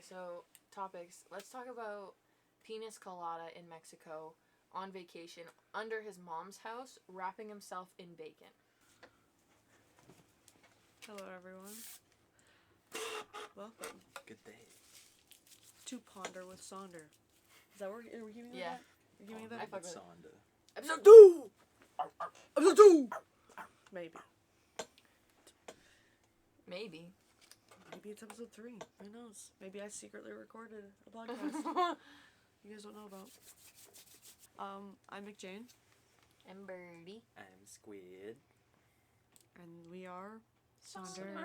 so topics. Let's talk about Penis Colada in Mexico on vacation under his mom's house, wrapping himself in bacon. Hello, everyone. Welcome. Good day. To Ponder with Sonder. Is that what we're giving you? Yeah. That? You're giving me that? I fuck with it. Sonder. Episode 2! Episode 2! Maybe. Maybe. Maybe it's episode 3. Who knows? Maybe I secretly recorded a podcast you guys don't know about. I'm McJane. I'm Birdie. I'm Squid. And we are Sonder.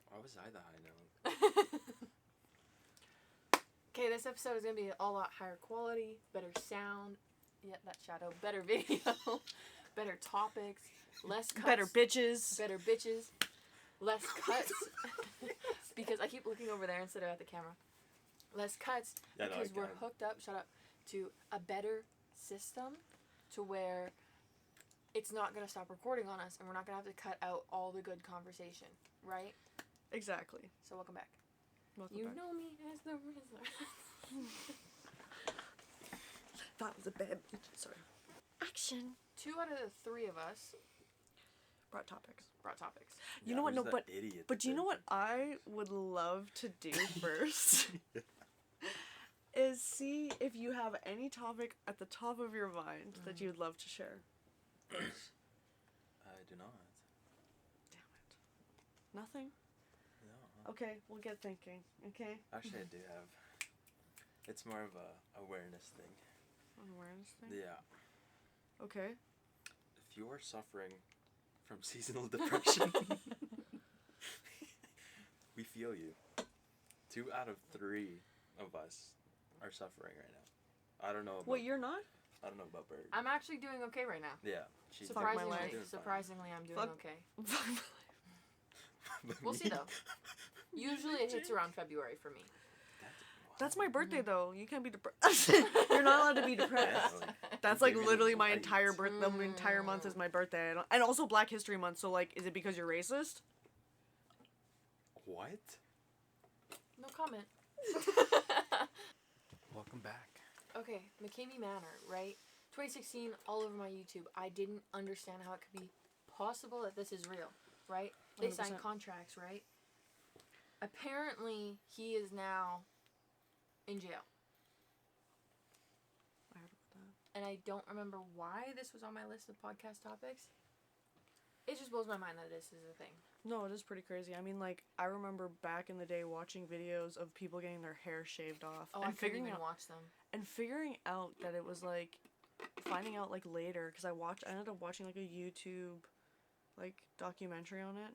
Why was I the high note? Okay, this episode is going to be a lot higher quality, better sound, that shadow, better video, better topics, less cuts. Better bitches. Better bitches, less cuts, because I keep looking over there instead of at the camera. Less cuts, because we're hooked up, to a better system to where it's not going to stop recording on us and we're not going to have to cut out all the good conversation, right? Exactly. So welcome back. Welcome You back. know me as the Rizzler. That was a bad bitch. Sorry. Action. 2 out of the 3 of us Brought topics. brought topics. You know what? No, but idiot you know what I would love to do first is see if you have any topic at the top of your mind that you'd love to share. I do not. Damn it. Nothing? No. Okay, we'll get thinking. Okay? Actually, I do have. It's more of a awareness thing. An awareness thing? Yeah. Okay. If you are suffering from seasonal depression, we feel you. 2 out of 3 of us are suffering right now. I don't know about... Wait, you're not? I don't know about Bird. I'm actually doing okay right now. Yeah. She's Fuck my Surprisingly, life. doing fine. surprisingly, I'm doing Fuck. okay. We'll see though. Usually it hits around February for me. That's my birthday, though. You can't be depressed. You're not allowed to be depressed. That's like You're gonna literally my light. entire the entire month is my birthday, and also Black History Month. So like, is it because you're racist? What? No comment. Welcome back. Okay, McKamey Manor, right? 2016, all over my YouTube. I didn't understand how it could be possible that this is real, right? They signed 100%. contracts, right? Apparently, he is now in jail. I heard about that. And I don't remember why this was on my list of podcast topics. It just blows my mind that this is a thing. No, it is pretty crazy. I mean, like, I remember back in the day watching videos of people getting their hair shaved off Oh, I and couldn't even watch them. figuring out that it was like finding out like later because I ended up watching like a YouTube like documentary on it,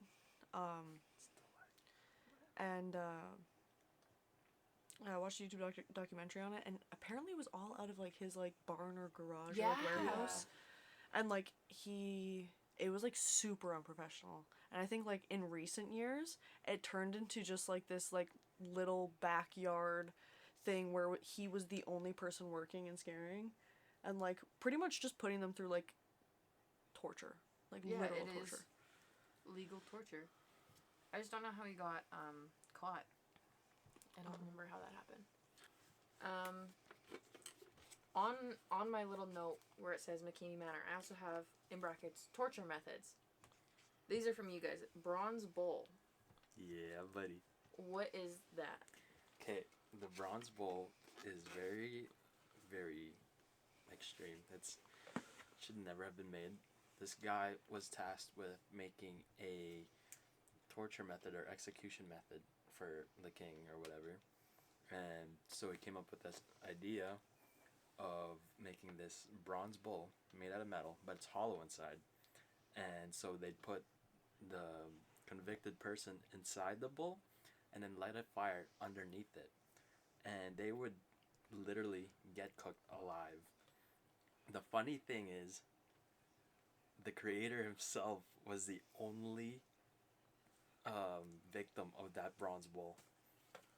and I watched a YouTube documentary on it, and apparently it was all out of like his like barn or garage or like warehouse, and like it was like super unprofessional. And I think like in recent years it turned into just like this like little backyard thing where he was the only person working and scaring, and like pretty much just putting them through like torture, like literal torture. Is legal torture. I just don't know how he got caught. I don't remember how that happened. On my little note where it says McKamey Manor, I also have in brackets torture methods. These are from you guys. Bronze bull. Yeah, buddy. What is that? Okay, the bronze bull is very, very extreme. Should never have been made. This guy was tasked with making a torture method or execution method for the king or whatever. And so he came up with this idea of making this bronze bull made out of metal, but it's hollow inside. And so they'd put the convicted person inside the bull and then light a fire underneath it. And they would literally get cooked alive. The funny thing is, the creator himself was the only victim of that bronze bull.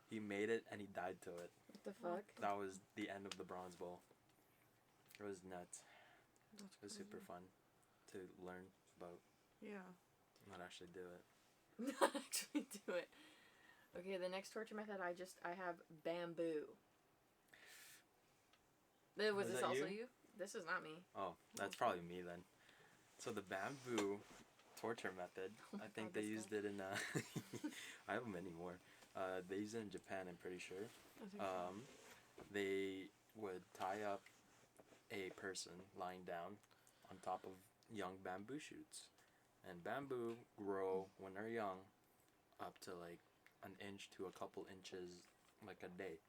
He made it and he died to it. What the fuck? That was the end of the bronze bull. It was nuts. That's It was super fun to learn about. Yeah. Not actually do it. Not actually do it. Okay, the next torture method I have bamboo. Was this also you? This is not me. Oh, that's probably me then. So the bamboo torture method, I think they used it in, I have many more. They used it in Japan, I'm pretty sure. They would tie up a person lying down on top of young bamboo shoots. And bamboo grow, when they're young, up to like an inch to a couple inches like a day.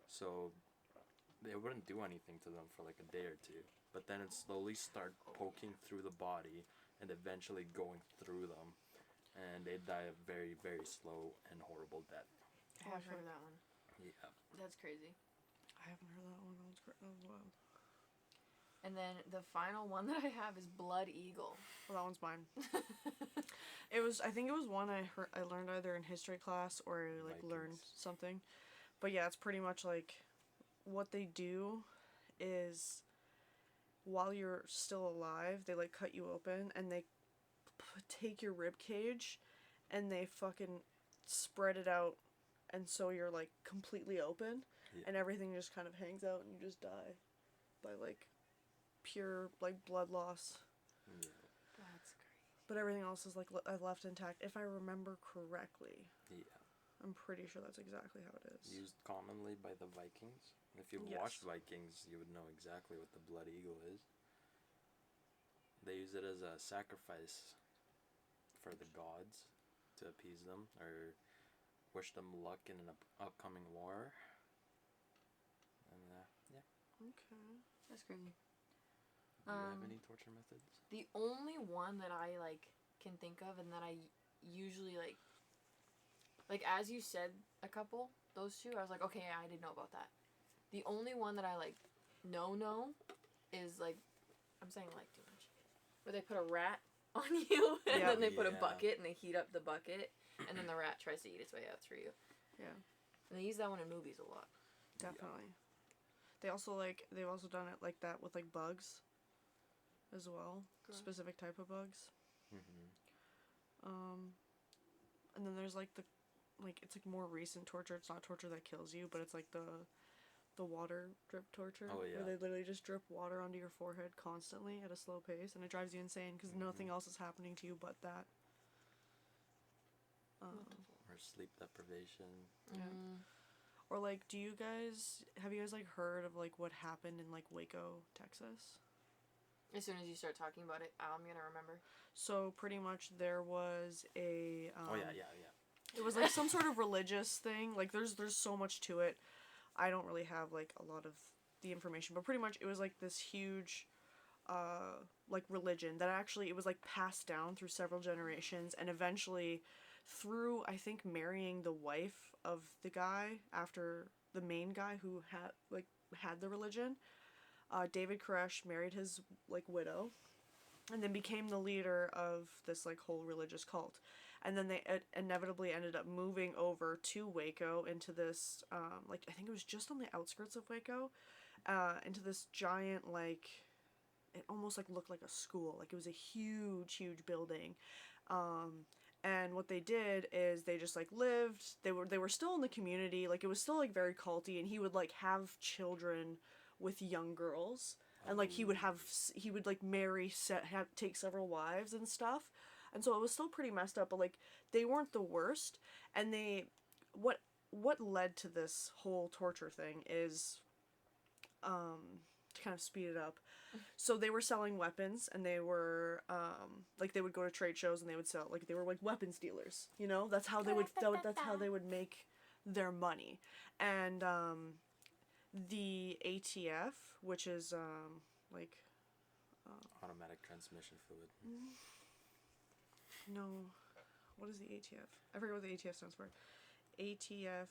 So they wouldn't do anything to them for like a day or two. But then it slowly start poking through the body and eventually going through them. And they die a very, very slow and horrible death. Oh, I've heard of that one. Yeah. That's crazy. I haven't heard that one. That was wild. And then the final one that I have is Blood Eagle. Well, that one's mine. I think it was one I learned either in history class or like Vikings. learned something. But yeah, it's pretty much like what they do is while you're still alive, they like cut you open and they take your rib cage and they fucking spread it out, and so you're like completely open, and everything just kind of hangs out and you just die by like pure like blood loss. Yeah. That's crazy. But everything else is like left intact, if I remember correctly. Yeah. I'm pretty sure that's exactly how it is. Used commonly by the Vikings. If you've watched Vikings, you would know exactly what the Blood Eagle is. They use it as a sacrifice for the gods to appease them or wish them luck in an upcoming war. And yeah. Okay. That's crazy. Do you have any torture methods? The only one that I like can think of and that I usually like as you said a couple, those two, I was like, okay, I didn't know about that. The only one that I like know is like, I'm saying like too much, where they put a rat on you and then they put a bucket and they heat up the bucket and then the rat tries to eat its way out through you. Yeah. And they use that one in movies a lot. Definitely. They've also done it like that with like bugs as well. Correct. Specific type of bugs. Mm-hmm. And then there's like it's like more recent torture. It's not torture that kills you, but it's like the water drip torture. Oh, yeah. Where they literally just drip water onto your forehead constantly at a slow pace, and it drives you insane because nothing else is happening to you but that. Or sleep deprivation. Yeah. Or like, have you guys like heard of like what happened in like Waco, Texas? As soon as you start talking about it, I'm gonna remember. So pretty much there was a Oh yeah. it was like some sort of religious thing. Like there's so much to it. I don't really have like a lot of the information, but pretty much it was like this huge like religion that actually it was like passed down through several generations, and eventually through I think marrying the wife of the guy after the main guy who had the religion, David Koresh married his like widow and then became the leader of this like whole religious cult. And then they inevitably ended up moving over to Waco into this, like, I think it was just on the outskirts of Waco, into this giant, like, it almost, like, looked like a school. Like, it was a huge, huge building. And what they did is they just, like, lived. They were still in the community. Like, it was still, like, very culty. And he would, like, have children with young girls. And, like, he would, like, marry, take several wives and stuff. And so it was still pretty messed up, but, like, they weren't the worst. And what led to this whole torture thing is, to kind of speed it up. So they were selling weapons, and they were, like, they would go to trade shows, and they would sell, like, they were, like, weapons dealers, you know? That's how they would make their money. And, the ATF, which is, like... automatic transmission fluid. No. What is the ATF? I forget what the ATF stands for. ATF...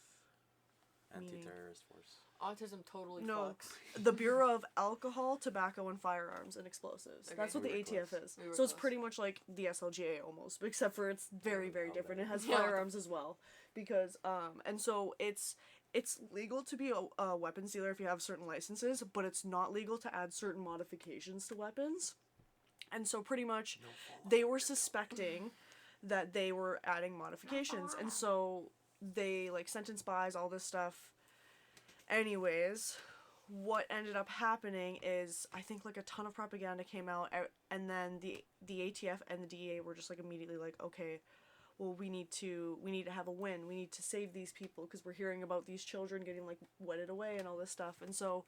Anti-terrorist force. Autism totally No. fucks. The Bureau of Alcohol, Tobacco, and Firearms and Explosives. Okay. That's what the We were ATF close. is. We were So it's close. pretty much like the SLGA almost, except for it's very, very How different. It bad? has Yeah. firearms as well. Because, and so it's legal to be a weapons dealer if you have certain licenses, but it's not legal to add certain modifications to weapons. And so pretty much they were suspecting that they were adding modifications. And so they, like, sent in spies, all this stuff. Anyways, what ended up happening is, I think, like, a ton of propaganda came out, and then the ATF and the DEA were just, like, immediately like, okay, well, we need to have a win. We need to save these people because we're hearing about these children getting, like, wedded away and all this stuff. And so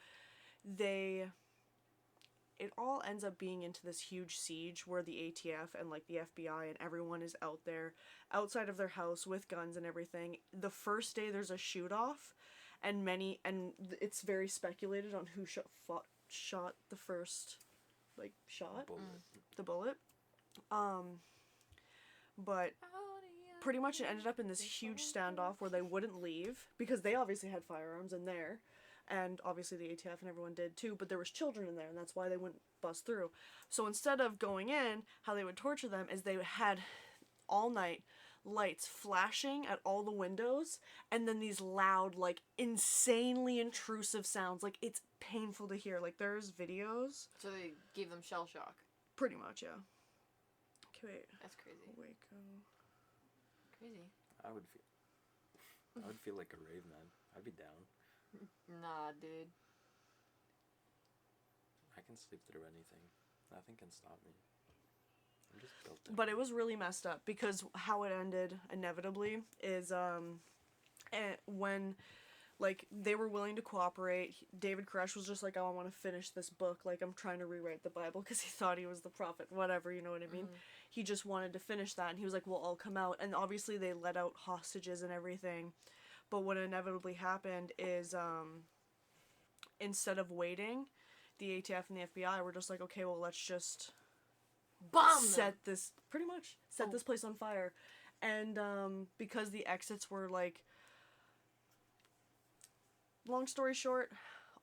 it all ends up being into this huge siege where the ATF and, like, the FBI and everyone is out there outside of their house with guns and everything. The first day there's a shoot-off, and it's very speculated on who shot the first, like, shot. The bullet. But pretty much it ended up in this huge standoff where they wouldn't leave because they obviously had firearms in there, and obviously the ATF and everyone did too, but there was children in there, and that's why they wouldn't bust through. So instead of going in, how they would torture them is they had all night lights flashing at all the windows, and then these loud, like, insanely intrusive sounds. Like, it's painful to hear. Like, there's videos. So they gave them shell shock. Pretty much, yeah. Okay, wait. That's crazy. Waco. Crazy. I would feel like a rave, man. I'd be down. Nah, dude. I can sleep through anything. Nothing can stop me. I'm just built different. But it was really messed up because how it ended inevitably is when, like, they were willing to cooperate. David Koresh was just like, oh, I want to finish this book. Like, I'm trying to rewrite the Bible because he thought he was the prophet, whatever, you know what I mean? He just wanted to finish that, and he was like, well, I'll come out. And obviously they let out hostages and everything. But what inevitably happened is, instead of waiting, the ATF and the FBI were just like, okay, well, let's just set this place on fire. And because the exits were, like, long story short,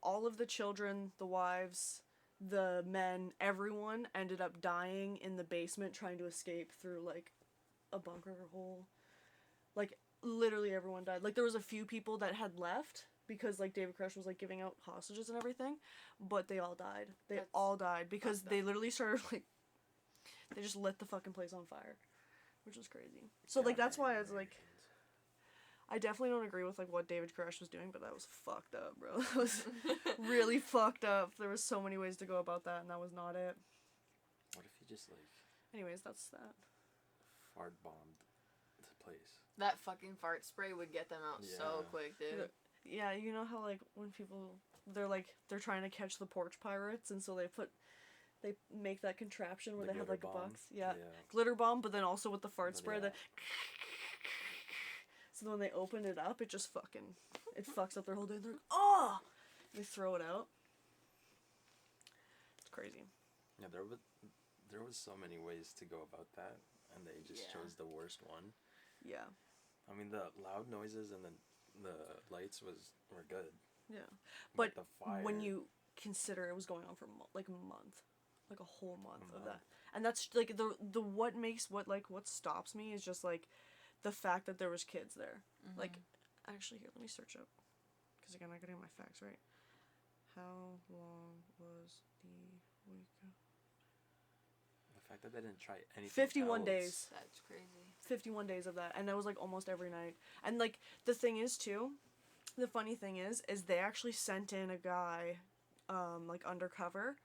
all of the children, the wives, the men, everyone ended up dying in the basement trying to escape through, like, a bunker hole. Like, literally everyone died. Like, there was a few people that had left because, like, David Koresh was, like, giving out hostages and everything, but they all died. They all died because they literally started, like, they just lit the fucking place on fire, which was crazy. So, like, that's why I was like, I definitely don't agree with, like, what David Koresh was doing, but that was fucked up, bro. That was really fucked up. There was so many ways to go about that, and that was not it. What if you just, like... Anyways, that's that. Fart bombed the place. That fucking fart spray would get them out so quick, dude. Yeah, you know how, like, when people, they're trying to catch the porch pirates, and so they make that contraption where they have, like, a box. Yeah. Glitter bomb, but then also with the fart spray, so when they open it up, it just it fucks up their whole day. They're like, oh! They throw it out. It's crazy. Yeah, there was so many ways to go about that, and they just chose the worst one. Yeah. I mean, the loud noises and the lights were good. Yeah. But the fire... when you consider it was going on for, like, a month. Like, a whole month of that. And that's, like, what stops me is just, like, the fact that there was kids there. Like, actually, here, let me search up. Because, again, I gotta get my facts right. How long was the Waco? The fact that they didn't try anything 51 else. Days. That's crazy. 51 days of that. And that was, like, almost every night. And, like, the thing is, too, the funny thing is they actually sent in a guy, like, undercover,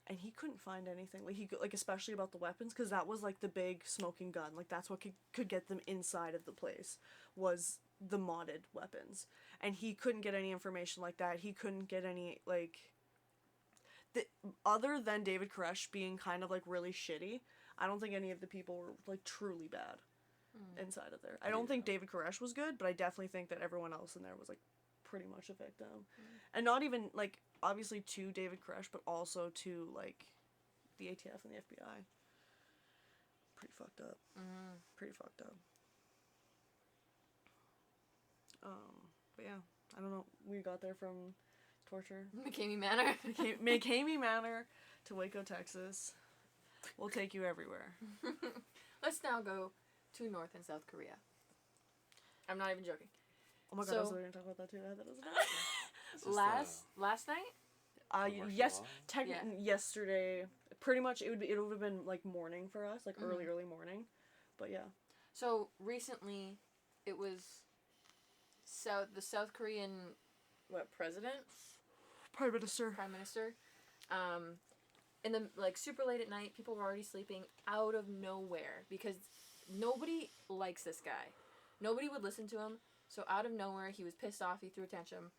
and he couldn't find anything, like, especially about the weapons, because that was, like, the big smoking gun. Like, that's what could get them inside of the place, was the modded weapons. And he couldn't get any information like that. He couldn't get any, like, other than David Koresh being kind of, like, really shitty, I don't think any of the people were, like, truly bad inside of there. I don't think David Koresh was good, but I definitely think that everyone else in there was, like, pretty much a victim. And not even, like, obviously to David Koresh, but also to, like, the ATF and the FBI. Pretty fucked up. Pretty fucked up. But yeah, I don't know. We got there from torture. McCamey Manor. McCamey Manor to Waco, Texas. We'll take you everywhere. Let's now go to North and South Korea. I'm not even joking. Oh my god, I was going to talk about that too. I thought it was last night? Yes, yesterday. Pretty much, it would have been, like, morning for us, like, early morning. But yeah. So recently, it was the South Korean, president? Prime Minister. Prime Minister. In the, like, super late at night, people were already sleeping out of nowhere because nobody likes this guy. Nobody would listen to him, so out of nowhere, he was pissed off, he threw a tantrum.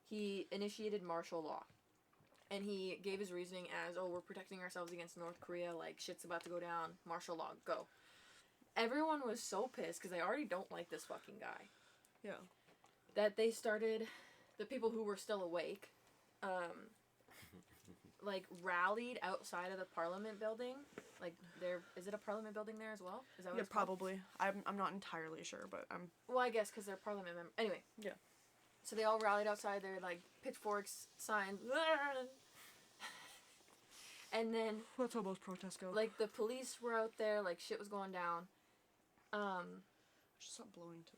He initiated martial law. And he gave his reasoning as, oh, we're protecting ourselves against North Korea, like, shit's about to go down, martial law, go. Everyone was so pissed, because they already don't like this fucking guy. Yeah. That they started, the people who were still awake, like, rallied outside of the Parliament building. Like, is it a Parliament building there as well? Is that what it's probably. I'm not entirely sure, but I'm... Well, I guess, because they're Parliament members. Anyway. Yeah. So they all rallied outside there, like, pitchforks, signs. And then... That's how most protests go. Like, the police were out there, like, shit was going down. Just stop blowing to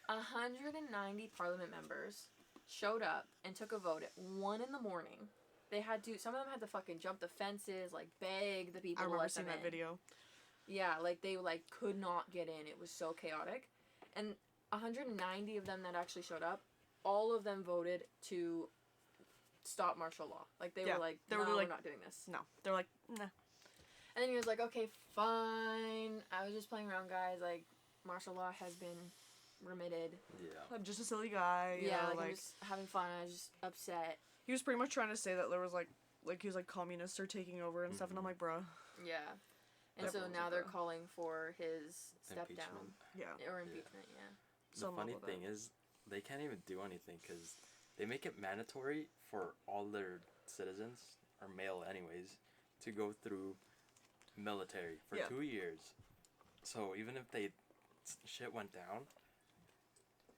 190 Parliament members showed up and took a vote at 1 a.m. They had to... Some of them had to fucking jump the fences, like, beg the people to let them in. I remember seeing that video. Yeah, like, they, like, could not get in. It was so chaotic. And 190 of them that actually showed up, all of them voted to stop martial law. Like, they were like, no, we're not doing this. No. They're like, nah. And then he was like, okay, fine. I was just playing around, guys. Like, martial law has been remitted. Yeah. I'm just a silly guy. Yeah, like, I'm just having fun. I was just upset. He was pretty much trying to say that there was, like he was like, communists are taking over and stuff, and I'm like, bruh. Yeah. And so now they're calling for his step down. Yeah. Or impeachment, yeah. The funny thing is, they can't even do anything because they make it mandatory for all their citizens, or male anyways, to go through military for 2 years. So even if shit went down,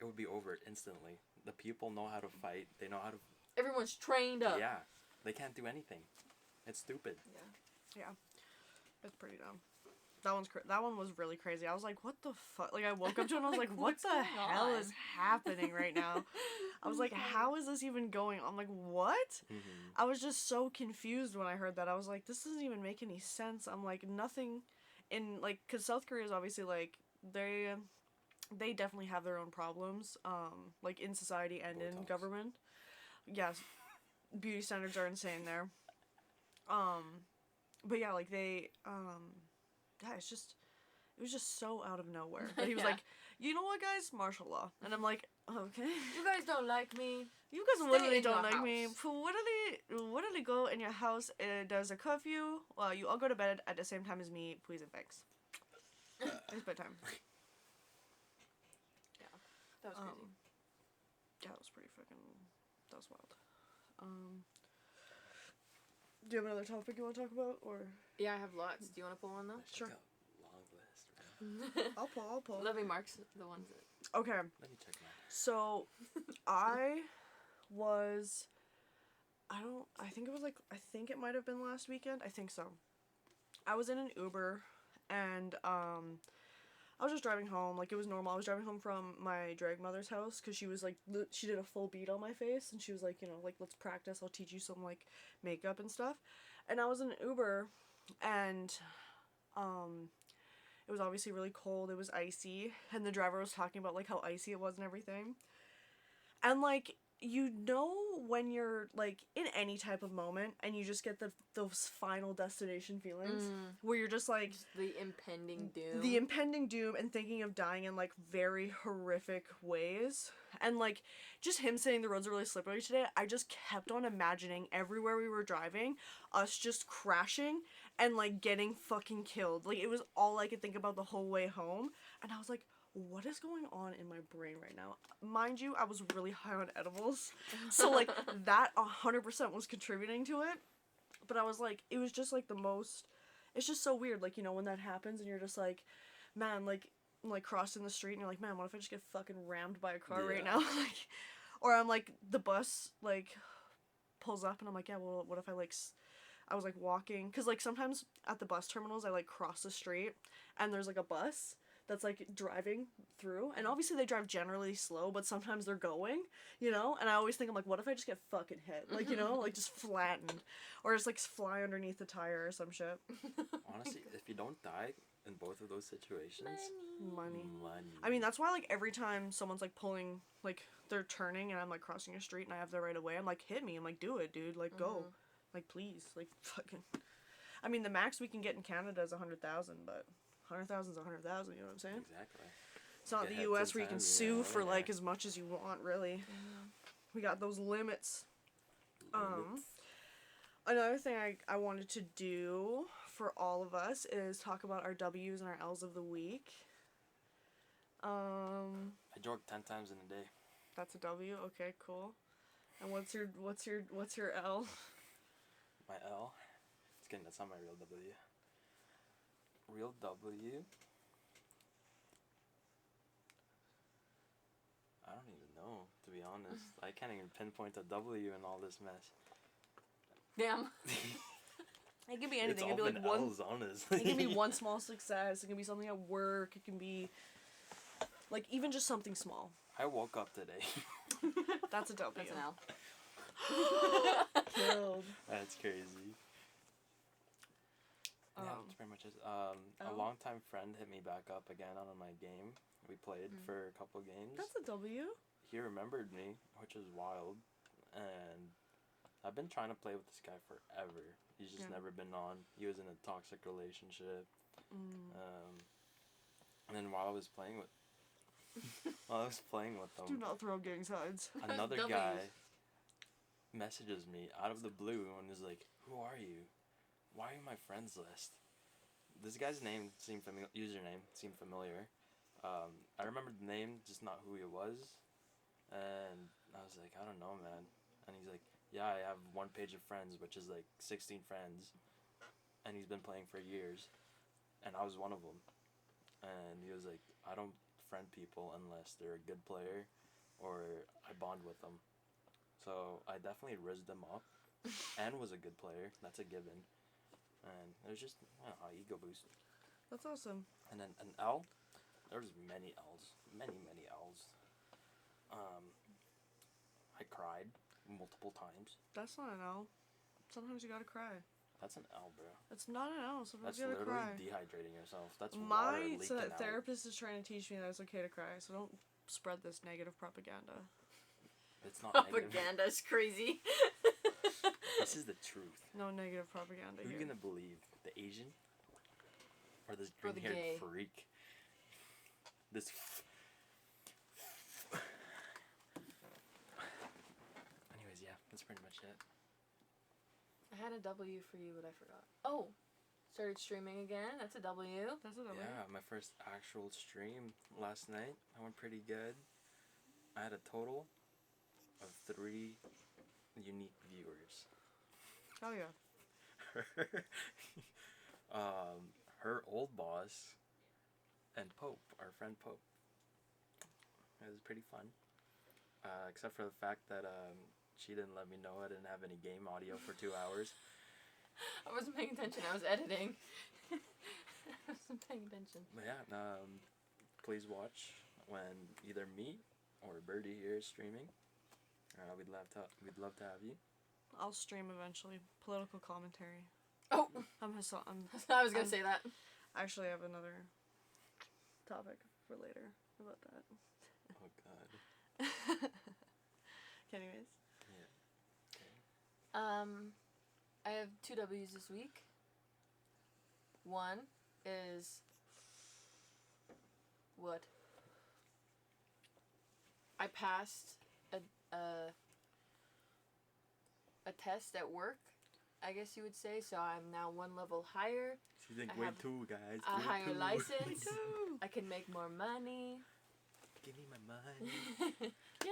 it would be over instantly. The people know how to fight. They know how to... Everyone's trained up. Yeah. They can't do anything. It's stupid. Yeah. It's pretty dumb. That one was really crazy. I was like, what the fuck? Like, I woke up to it and I was like, what the hell is happening right now? I was like, how is this even going on? I'm like, what? Mm-hmm. I was just so confused when I heard that. I was like, this doesn't even make any sense. I'm like, nothing in, like, because South Korea is obviously, like, they definitely have their own problems, like, in society and in government. Yes, beauty standards are insane there. But yeah, like, they, yeah, it was just so out of nowhere. But he was like, you know what, guys? Martial law. And I'm like, okay. You guys don't like me. You guys literally don't like me. What did go in your house? There's a curfew. Well, you all go to bed at the same time as me. Please and thanks. It's bedtime. Yeah, that was crazy. Yeah, that was pretty freaking... That was wild. Do you have another topic you want to talk about, or? Yeah, I have lots. Do you want to pull one though? Sure. Long list. Right? I'll pull. Let me mark the ones that... Okay. Let me check mine. So, I think it might have been last weekend. I think so. I was in an Uber, and I was just driving home. Like, it was normal. I was driving home from my drag mother's house, because she was, like, she did a full beat on my face, and she was like, you know, like, let's practice. I'll teach you some, like, makeup and stuff. And I was in an Uber, and it was obviously really cold. It was icy, and the driver was talking about, like, how icy it was and everything. And, like, you know when you're, like, in any type of moment, and you just get those final destination feelings, where you're just, like... Just the impending doom. The impending doom, and thinking of dying in, like, very horrific ways. And, like, just him saying the roads are really slippery today, I just kept on imagining everywhere we were driving, us just crashing, and, like, getting fucking killed. Like, it was all I could think about the whole way home, and I was like... What is going on in my brain right now? Mind you, I was really high on edibles. So, like, that 100% was contributing to it. But I was like, it was just, like, the most... It's just so weird, like, you know, when that happens and you're just like, man, like crossing the street and you're like, man, what if I just get fucking rammed by a car right now? Like, or I'm like, the bus, like, pulls up and I'm like, yeah, well, what if I, like... I was, like, walking... Because, like, sometimes at the bus terminals, I, like, cross the street and there's, like, a bus... that's, like, driving through, and obviously they drive generally slow, but sometimes they're going, you know, and I always think, I'm like, what if I just get fucking hit, like, you know, like, just flattened, or just, like, fly underneath the tire or some shit. Honestly, if you don't die, in both of those situations? Money. Money. I mean, that's why, like, every time someone's, like, pulling, like, they're turning and I'm, like, crossing a street and I have the right of way, I'm like, hit me. I'm like, do it, dude. Like, go. Like, please. Like, fucking. I mean, the max we can get in Canada is 100,000, but 100,000 is 100,000, you know what I'm saying? Exactly. It's not the US where you can sue for, like, as much as you want, really. We got those limits. Another thing I wanted to do for all of us is talk about our W's and our L's of the week. I jog 10 times in a day. That's a W. Okay, cool. And what's your L? My L? It's kidding, that's not my real W. Real W? I don't even know, to be honest. I can't even pinpoint a W in all this mess. Damn. It can be anything. It's It all can be been like one. L's, honestly. It can be one small success. It can be something at work. It can be, like, even just something small. I woke up today. That's a W. That's an L. Killed. That's crazy. Yeah, that's pretty much it. A longtime friend hit me back up again on my game. We played for a couple games. That's a W. He remembered me, which is wild. And I've been trying to play with this guy forever. He's just never been on. He was in a toxic relationship. And then while I was playing with them, Do not throw gang signs. another guy messages me out of the blue and is like, "Who are you? Why are you my friends list?" This guy's name seemed username seemed familiar. I remembered the name, just not who he was. And I was like, I don't know, man. And he's like, yeah, I have one page of friends, which is like 16 friends. And he's been playing for years. And I was one of them. And he was like, I don't friend people unless they're a good player or I bond with them. So I definitely rizzed them up and was a good player. That's a given. And it was just, I don't know, ego boost. That's awesome. And then an L, there's many L's. Many L's. I cried multiple times. That's not an L. Sometimes you gotta cry. That's an L, bro. It's not an L. Sometimes That's you gotta literally cry. dehydrating yourself. That's water My leaking out. therapist is trying to teach me that it's okay to cry, so don't spread this negative propaganda. It's not negative. Propaganda is crazy. This is the truth. No negative propaganda Who are here. you gonna believe? The Asian? Or this Or the green-haired gay. freak? This... Anyways, yeah, that's pretty much it. I had a W for you, but I forgot. Oh, started streaming again. That's a W. That's a W. Yeah, my first actual stream last night. I went pretty good. I had a total of 3 unique viewers. Oh yeah. Her old boss and Pope, our friend Pope. It was pretty fun. Except for the fact that she didn't let me know I didn't have any game audio for 2 hours. I wasn't paying attention. I was editing. I wasn't paying attention. But yeah, please watch when either me or Birdie here is streaming. We'd love to have you. I'll stream eventually. Political commentary. Oh, I was gonna say that. actually have another topic for later about that. Oh God. Anyways. Yeah. I have 2 W's this week. One is what? I passed a test at work, I guess you would say. So I'm now 1 level higher. She's in I grade have 2, guys. A Grade higher 2. license. I can make more money. Give me my money. Yay!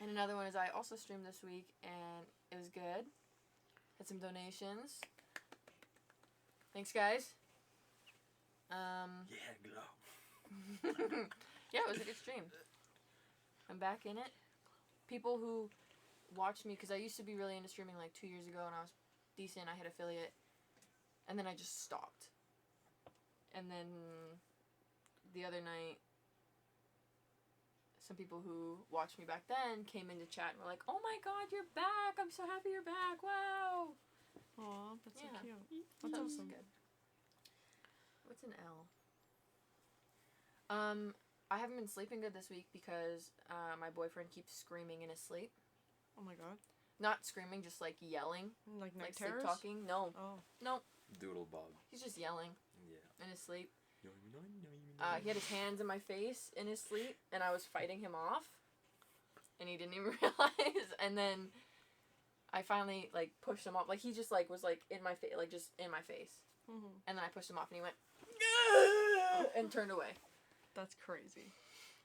And another one is I also streamed this week and it was good. Had some donations. Thanks, guys. Yeah, glow. Yeah, it was a good stream. I'm back in it. People who watch me, because I used to be really into streaming like 2 years ago and I was decent. I hit affiliate. And then I just stopped. And then the other night, some people who watched me back then came into chat and were like, "Oh my God, you're back! I'm so happy you're back! Wow!" Aw, that's so Yeah. cute. That's That was awesome. good. What's an L? I haven't been sleeping good this week because my boyfriend keeps screaming in his sleep. Oh my god. Not screaming, just like yelling. Like night Like terrors? sleep talking. No. Oh. No. Doodlebug. He's just yelling Yeah. in his sleep. He had his hands in my face in his sleep, and I was fighting him off, and he didn't even realize. And then I finally like pushed him off. Like he just like was like in my face, like just in my face. Mm-hmm. And then I pushed him off, and he went and turned away. That's crazy.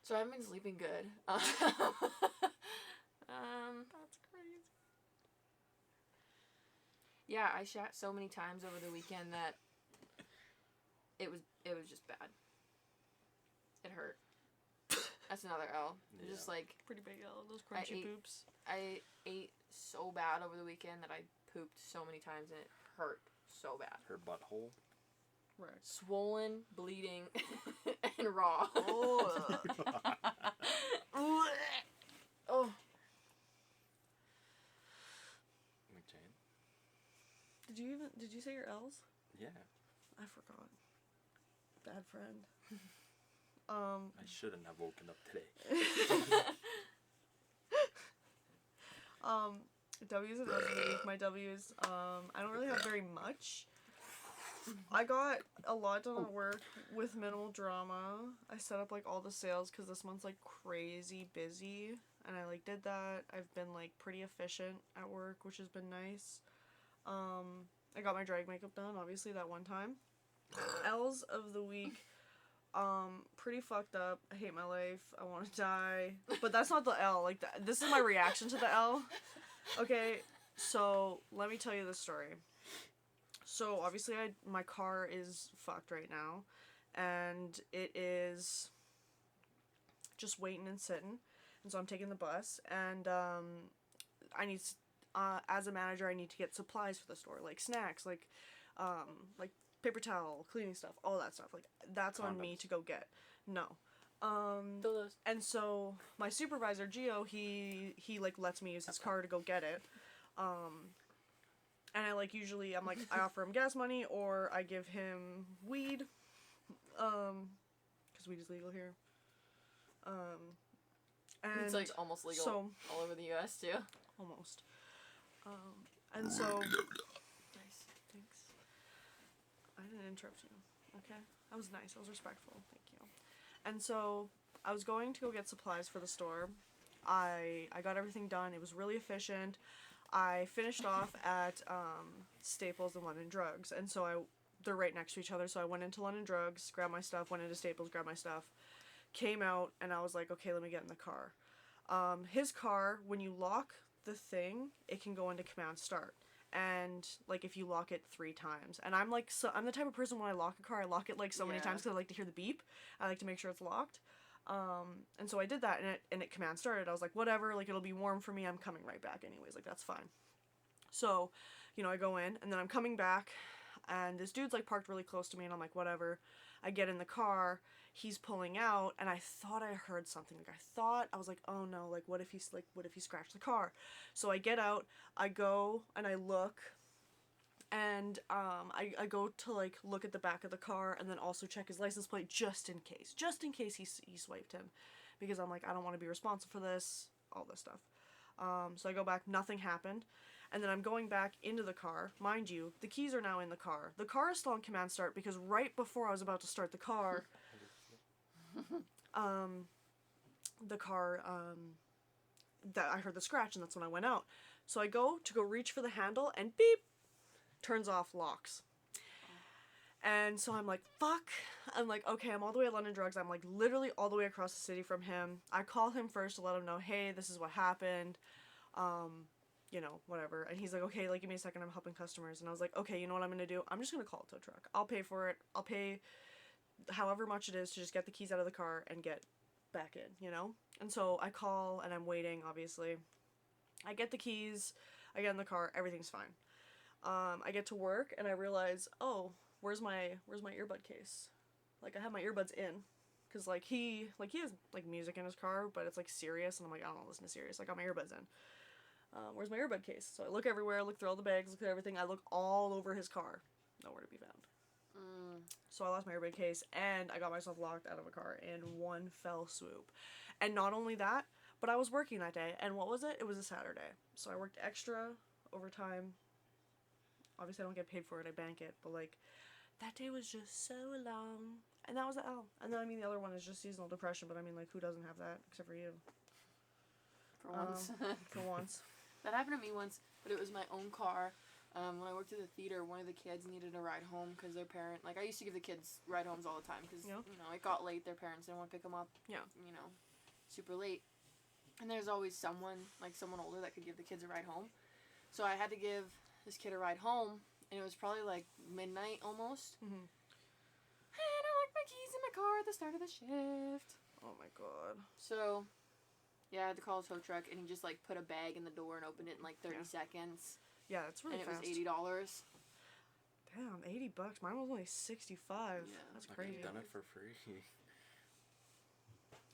So I haven't been sleeping good. That's crazy. Yeah, I shat so many times over the weekend that it was just bad. It hurt. That's another L. Yeah. Just like Pretty big L. Those crunchy poops. I ate so bad over the weekend that I pooped so many times and it hurt so bad. Her butthole. Right. Swollen, bleeding, and raw. Oh. Oh. McJane. Did you say your L's? Yeah. I forgot. Bad friend. I shouldn't have woken up today. W's and L's of the week. My W's, I don't really have very much. I got a lot done at work with minimal drama. I set up like all the sales because this month's like crazy busy, and I like did that. I've been like pretty efficient at work, which has been nice. I got my drag makeup done, obviously that one time. L's of the week. Pretty fucked up. I hate my life. I want to die. But that's not the L. Like, this is my reaction to the L. Okay, so let me tell you this story. So, obviously, my car is fucked right now. And it is just waiting and sitting. And so I'm taking the bus. And, I need, as a manager, I need to get supplies for the store. Like, snacks, like paper towel, cleaning stuff, all that stuff. Like, that's on me to go get. No. And so my supervisor, Gio, he like lets me use his car to go get it. And I like usually I'm like I offer him gas money or I give him weed. Cuz weed is legal here. And it's like almost legal all over the US too. Almost. And so Nice. Thanks. I didn't interrupt you. Okay? That was nice. I was respectful. Thank you. And so, I was going to go get supplies for the store. I got everything done. It was really efficient. I finished off at Staples and London Drugs. And so, they're right next to each other. So, I went into London Drugs, grabbed my stuff, went into Staples, grabbed my stuff, came out, and I was like, okay, let me get in the car. His car, when you lock the thing, it can go into command start. And like if you lock it 3 times, and I'm the type of person when I lock a car, I lock it like so many times because I like to hear the beep. I like to make sure it's locked. And so I did that, and it command started. I was like, whatever, like it'll be warm for me. I'm coming right back anyways. Like that's fine. So, I go in, and then I'm coming back, and this dude's like parked really close to me, and I'm like, whatever. I get in the car. He's pulling out, and I thought I heard something. Like I was like, oh no, like what if he scratched the car? So I get out, I go and I look, and I go to like look at the back of the car and then also check his license plate just in case he swiped him, because I'm like I don't want to be responsible for this, all this stuff. So I go back, nothing happened. And then I'm going back into the car. Mind you, the keys are now in the car. The car is still on command start because right before I was about to start the car, that I heard the scratch, and that's when I went out. So I go reach for the handle, and beep, turns off, locks. And so I'm like, fuck. I'm like, okay, I'm all the way at London Drugs. I'm like literally all the way across the city from him. I call him first to let him know, hey, this is what happened. Whatever. And he's like, okay, like give me a second, I'm helping customers. And I was like, okay, you know what I'm gonna do? I'm just gonna call a tow truck. I'll pay for it. I'll pay however much it is to just get the keys out of the car and get back in, And so I call, and I'm waiting, obviously. I get the keys, I get in the car, everything's fine. I get to work, and I realize, oh, where's my earbud case? Like, I have my earbuds in, because, he has, like, music in his car, but it's, like, serious, and I'm like, I don't listen to serious. I got my earbuds in. where's my earbud case? So I look everywhere, look through all the bags, look through everything. I look all over his car. Nowhere to be found. So I lost my earbud case, and I got myself locked out of a car in one fell swoop. And not only that, but I was working that day, and what was it? It was a Saturday. So I worked extra overtime. Obviously, I don't get paid for it. I bank it. But, like, that day was just so long. And that was the L. And then, I mean, the other one is just seasonal depression. But, I mean, like, who doesn't have that except for you? For once. For once. That happened to me once, but it was my own car. When I worked at the theater, one of the kids needed a ride home because their parent, like, I used to give the kids ride homes all the time because, Yeah. you know, it got late. Their parents didn't want to pick them up, Yeah. you know, super late. And there's always someone, like, someone older that could give the kids a ride home. So I had to give this kid a ride home, and it was probably, like, midnight almost. Mm-hmm. And I locked my keys in my car at the start of the shift. Oh, my God. So, yeah, I had to call a tow truck, and he just, like, put a bag in the door and opened it in, like, 30 seconds. Yeah, that's really fast. fast. And it was $80. Damn, $80. Mine was only $65. Yeah. That's Like, crazy. I've done it for free.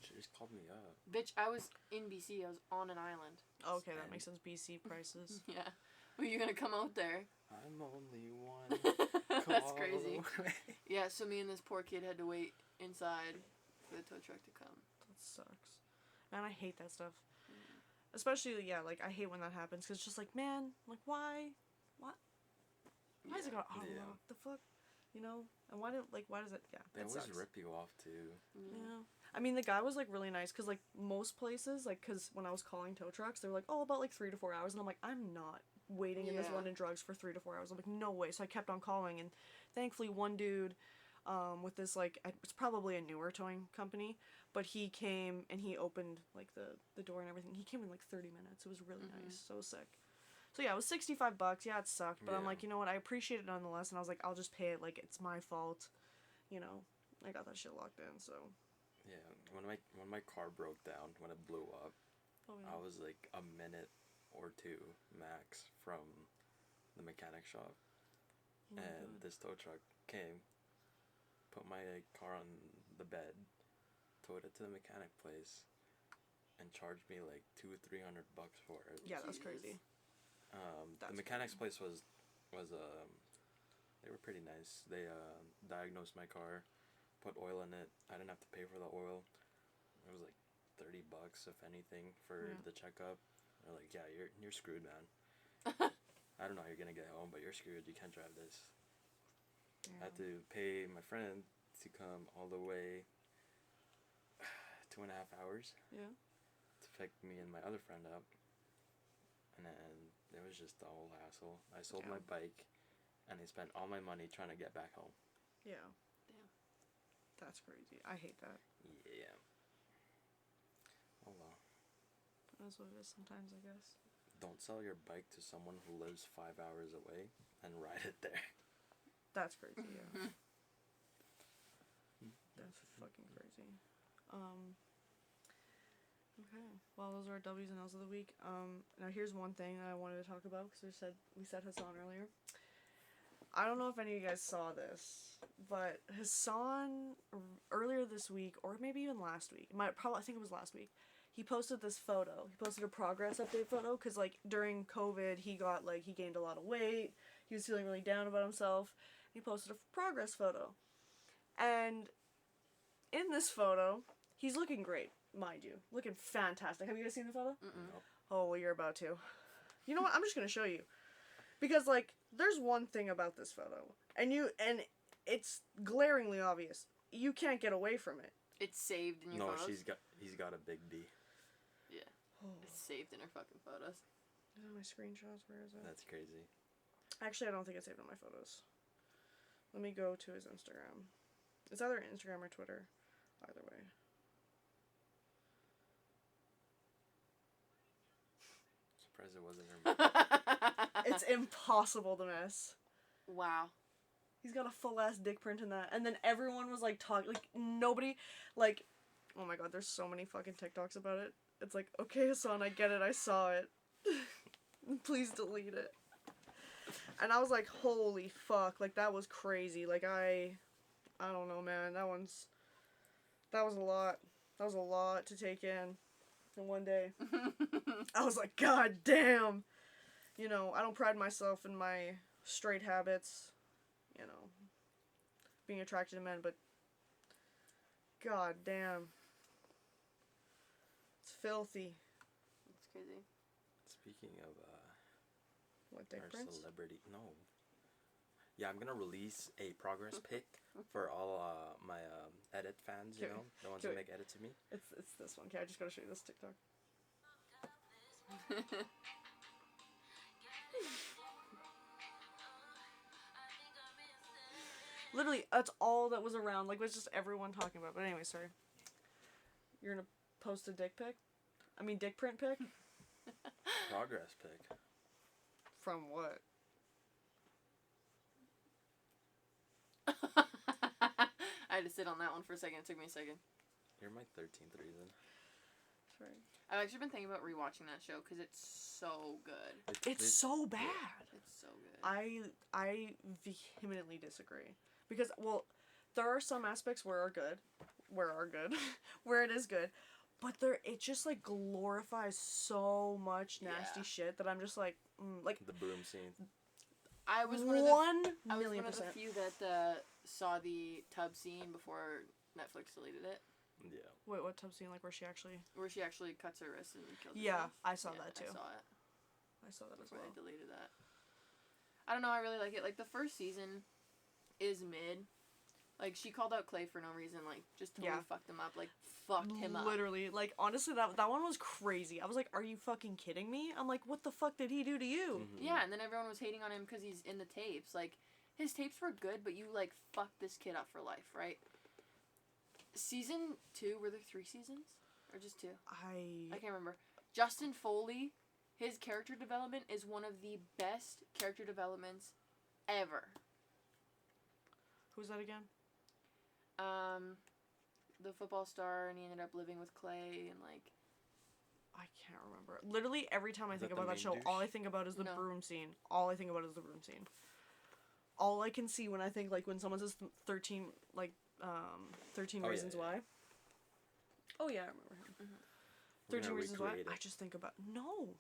She just called me up. Bitch, I was in BC. I was on an island. Okay, that makes sense. BC prices. Yeah. Were you gonna come out there? I'm only one. That's crazy. away. Yeah, so me and this poor kid had to wait inside for the tow truck to come. That sucks. Man, I hate that stuff. Especially, yeah, like, I hate when that happens, because it's just like, man, like, why? What? Why is it got auto-locked? The fuck? You know? And why does it, yeah, They it always sucks. rip you off, too. Yeah. I mean, the guy was, like, really nice, because, like, most places, like, because when I was calling tow trucks, they were like, oh, about, like, 3 to 4 hours, and I'm like, I'm not waiting in this London drugs for 3 to 4 hours. I'm like, no way. So I kept on calling, and thankfully one dude, with this, like, it's probably a newer towing company, but he came and he opened, like, the door and everything. He came in, like, 30 minutes. It was really nice. So sick. So yeah, it was $65. Yeah, it sucked, but I'm like, you know what? I appreciate it nonetheless, and I was like, I'll just pay it. Like, it's my fault. You know, I got that shit locked in, so. Yeah, when my car broke down, when it blew up, I was like a minute or two max from the mechanic shop, and this tow truck came, put my car on the bed, towed it to the mechanic place, and charged me like $200-300 for it. Yeah, that's crazy. The mechanic's place was they were pretty nice. They diagnosed my car, put oil in it. I didn't have to pay for the oil. It was like $30 if anything for the checkup. They're like, yeah, you're screwed, man. I don't know how you're gonna get home, but you're screwed. You can't drive this. I had to pay my friend to come all the way 2.5 hours. Yeah. To pick me and my other friend up. And then it was just a whole hassle. I sold my bike, and I spent all my money trying to get back home. Yeah. Damn. That's crazy. I hate that. Yeah. Oh well. That's what it is sometimes, I guess. Don't sell your bike to someone who lives 5 hours away and ride it there. That's crazy, yeah. That's fucking crazy. Okay. Well, those are our W's and L's of the week. Now here's one thing that I wanted to talk about, because we said Hassan earlier. I don't know if any of you guys saw this, but Hassan earlier this week, or maybe even last week, I think it was last week, he posted this photo. He posted a progress update photo, because, like, during COVID, he gained a lot of weight. He was feeling really down about himself. He posted a progress photo. And in this photo, he's looking great, mind you. Looking fantastic. Have you guys seen the photo? Nope. Oh, well, you're about to. You know what? I'm just going to show you. Because, like, there's one thing about this photo. And it's glaringly obvious. You can't get away from it. It's saved in your photos? No, he's got a big B. Yeah. It's saved in her fucking photos. Is that my screenshots? Where is it? That's crazy. Actually, I don't think it's saved on my photos. Let me go to his Instagram. It's either Instagram or Twitter. Either way. Surprised it wasn't her. It's impossible to miss. Wow. He's got a full-ass dick print in that. And then everyone was, like, talking. Like, nobody, like, oh my god, there's so many fucking TikToks about it. It's like, okay, Hassan, I get it. I saw it. Please delete it. And I was like, holy fuck. Like, that was crazy. Like, I don't know, man. That was a lot. That was a lot to take in. And one day, I was like, God damn. You know, I don't pride myself in my straight habits. You know, being attracted to men, but God damn. It's filthy. It's crazy. Speaking of, What, dick our prints? celebrity, no. Yeah, I'm gonna release a progress pic for all my edit fans, you know, the ones who make edits of me. It's this one. Okay, I just gotta show you this TikTok. Literally, that's all that was around. Like, was just everyone talking about. But anyway, sorry. You're gonna post a dick pic? I mean, dick print pic? Progress pic. From what? I had to sit on that one for a second. It took me a second. You're my 13th reason. Sorry. I've actually been thinking about rewatching that show because it's so good. It's so bad. It's so good. I vehemently disagree. Because, well, there are some aspects where it is good, but it just, like, glorifies so much nasty shit that I'm just like, like... The broom scene. I was one of the few that saw the tub scene before Netflix deleted it. Yeah. Wait, what tub scene? Like, where she actually cuts her wrist and kills herself? Yeah, I saw that too. I saw it. I saw that as Before well. they deleted that. I don't know, I really like it. Like, the first season is mid. Like, she called out Clay for no reason, like, just totally fucked him up. Like, fucked him up. Literally. Like, honestly, that one was crazy. I was like, are you fucking kidding me? I'm like, what the fuck did he do to you? Mm-hmm. Yeah, and then everyone was hating on him because he's in the tapes. Like, his tapes were good, but you, like, fucked this kid up for life, right? Season 2, were there 3 seasons? Or just 2? I can't remember. Justin Foley, his character development is one of the best character developments ever. Who's that again? The football star, and he ended up living with Clay, and, like... I can't remember. Literally, every time I think about that show, all I think about is the broom scene. All I think about is the broom scene. All I can see when I think, like, when someone says 13, like, 13 Reasons Why. Oh, yeah, I remember him. Mm-hmm. 13 Reasons Why. I just think about... No.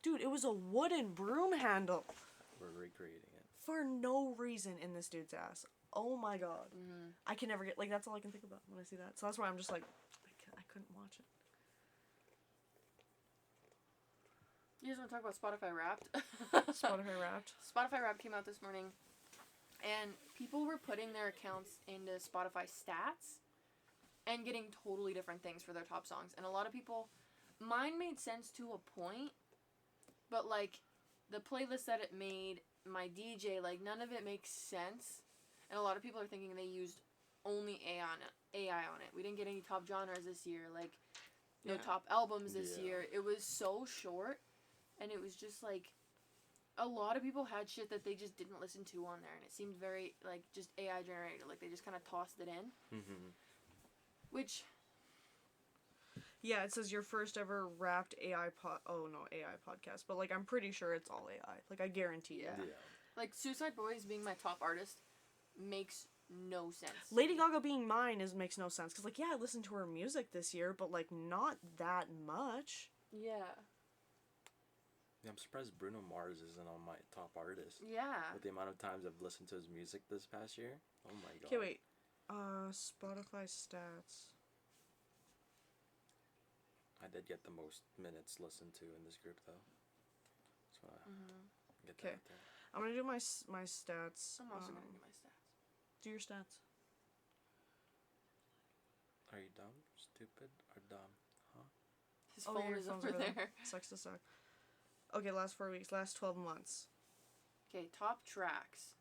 Dude, it was a wooden broom handle. We're recreating it. For no reason in this dude's ass. Oh, my God. Mm-hmm. I can never get... Like, that's all I can think about when I see that. So that's why I'm just like... I couldn't watch it. You guys want to talk about Spotify Wrapped? Spotify Wrapped? Spotify Wrapped came out this morning, and people were putting their accounts into Spotify stats and getting totally different things for their top songs. And a lot of people... Mine made sense to a point, but, like, the playlist that it made, my DJ, like, none of it makes sense. And a lot of people are thinking they used only AI on it. We didn't get any top genres this year, like, no top albums this year. It was so short, and it was just, like, a lot of people had shit that they just didn't listen to on there, and it seemed very, like, just AI generated. Like, they just kind of tossed it in. Mm-hmm. Which... Yeah, it says your first ever wrapped AI podcast, but, like, I'm pretty sure it's all AI. Like, I guarantee it. Yeah. Like, Suicide Boys being my top artist makes no sense. Lady Gaga being mine makes no sense, because, like, yeah, I listened to her music this year, but, like, not that much. Yeah. Yeah, I'm surprised Bruno Mars isn't on my top artist. Yeah. With the amount of times I've listened to his music this past year. Oh my god. Okay, wait. Spotify stats. I did get the most minutes listened to in this group, though. Just want to get that out there. I'm going to do my stats. I'm also going to do my stats. Do your stats. Are you dumb, stupid, or dumb? Huh? His phone is over there. Sucks to suck. Okay, last 4 weeks. Last 12 months. Okay, top tracks.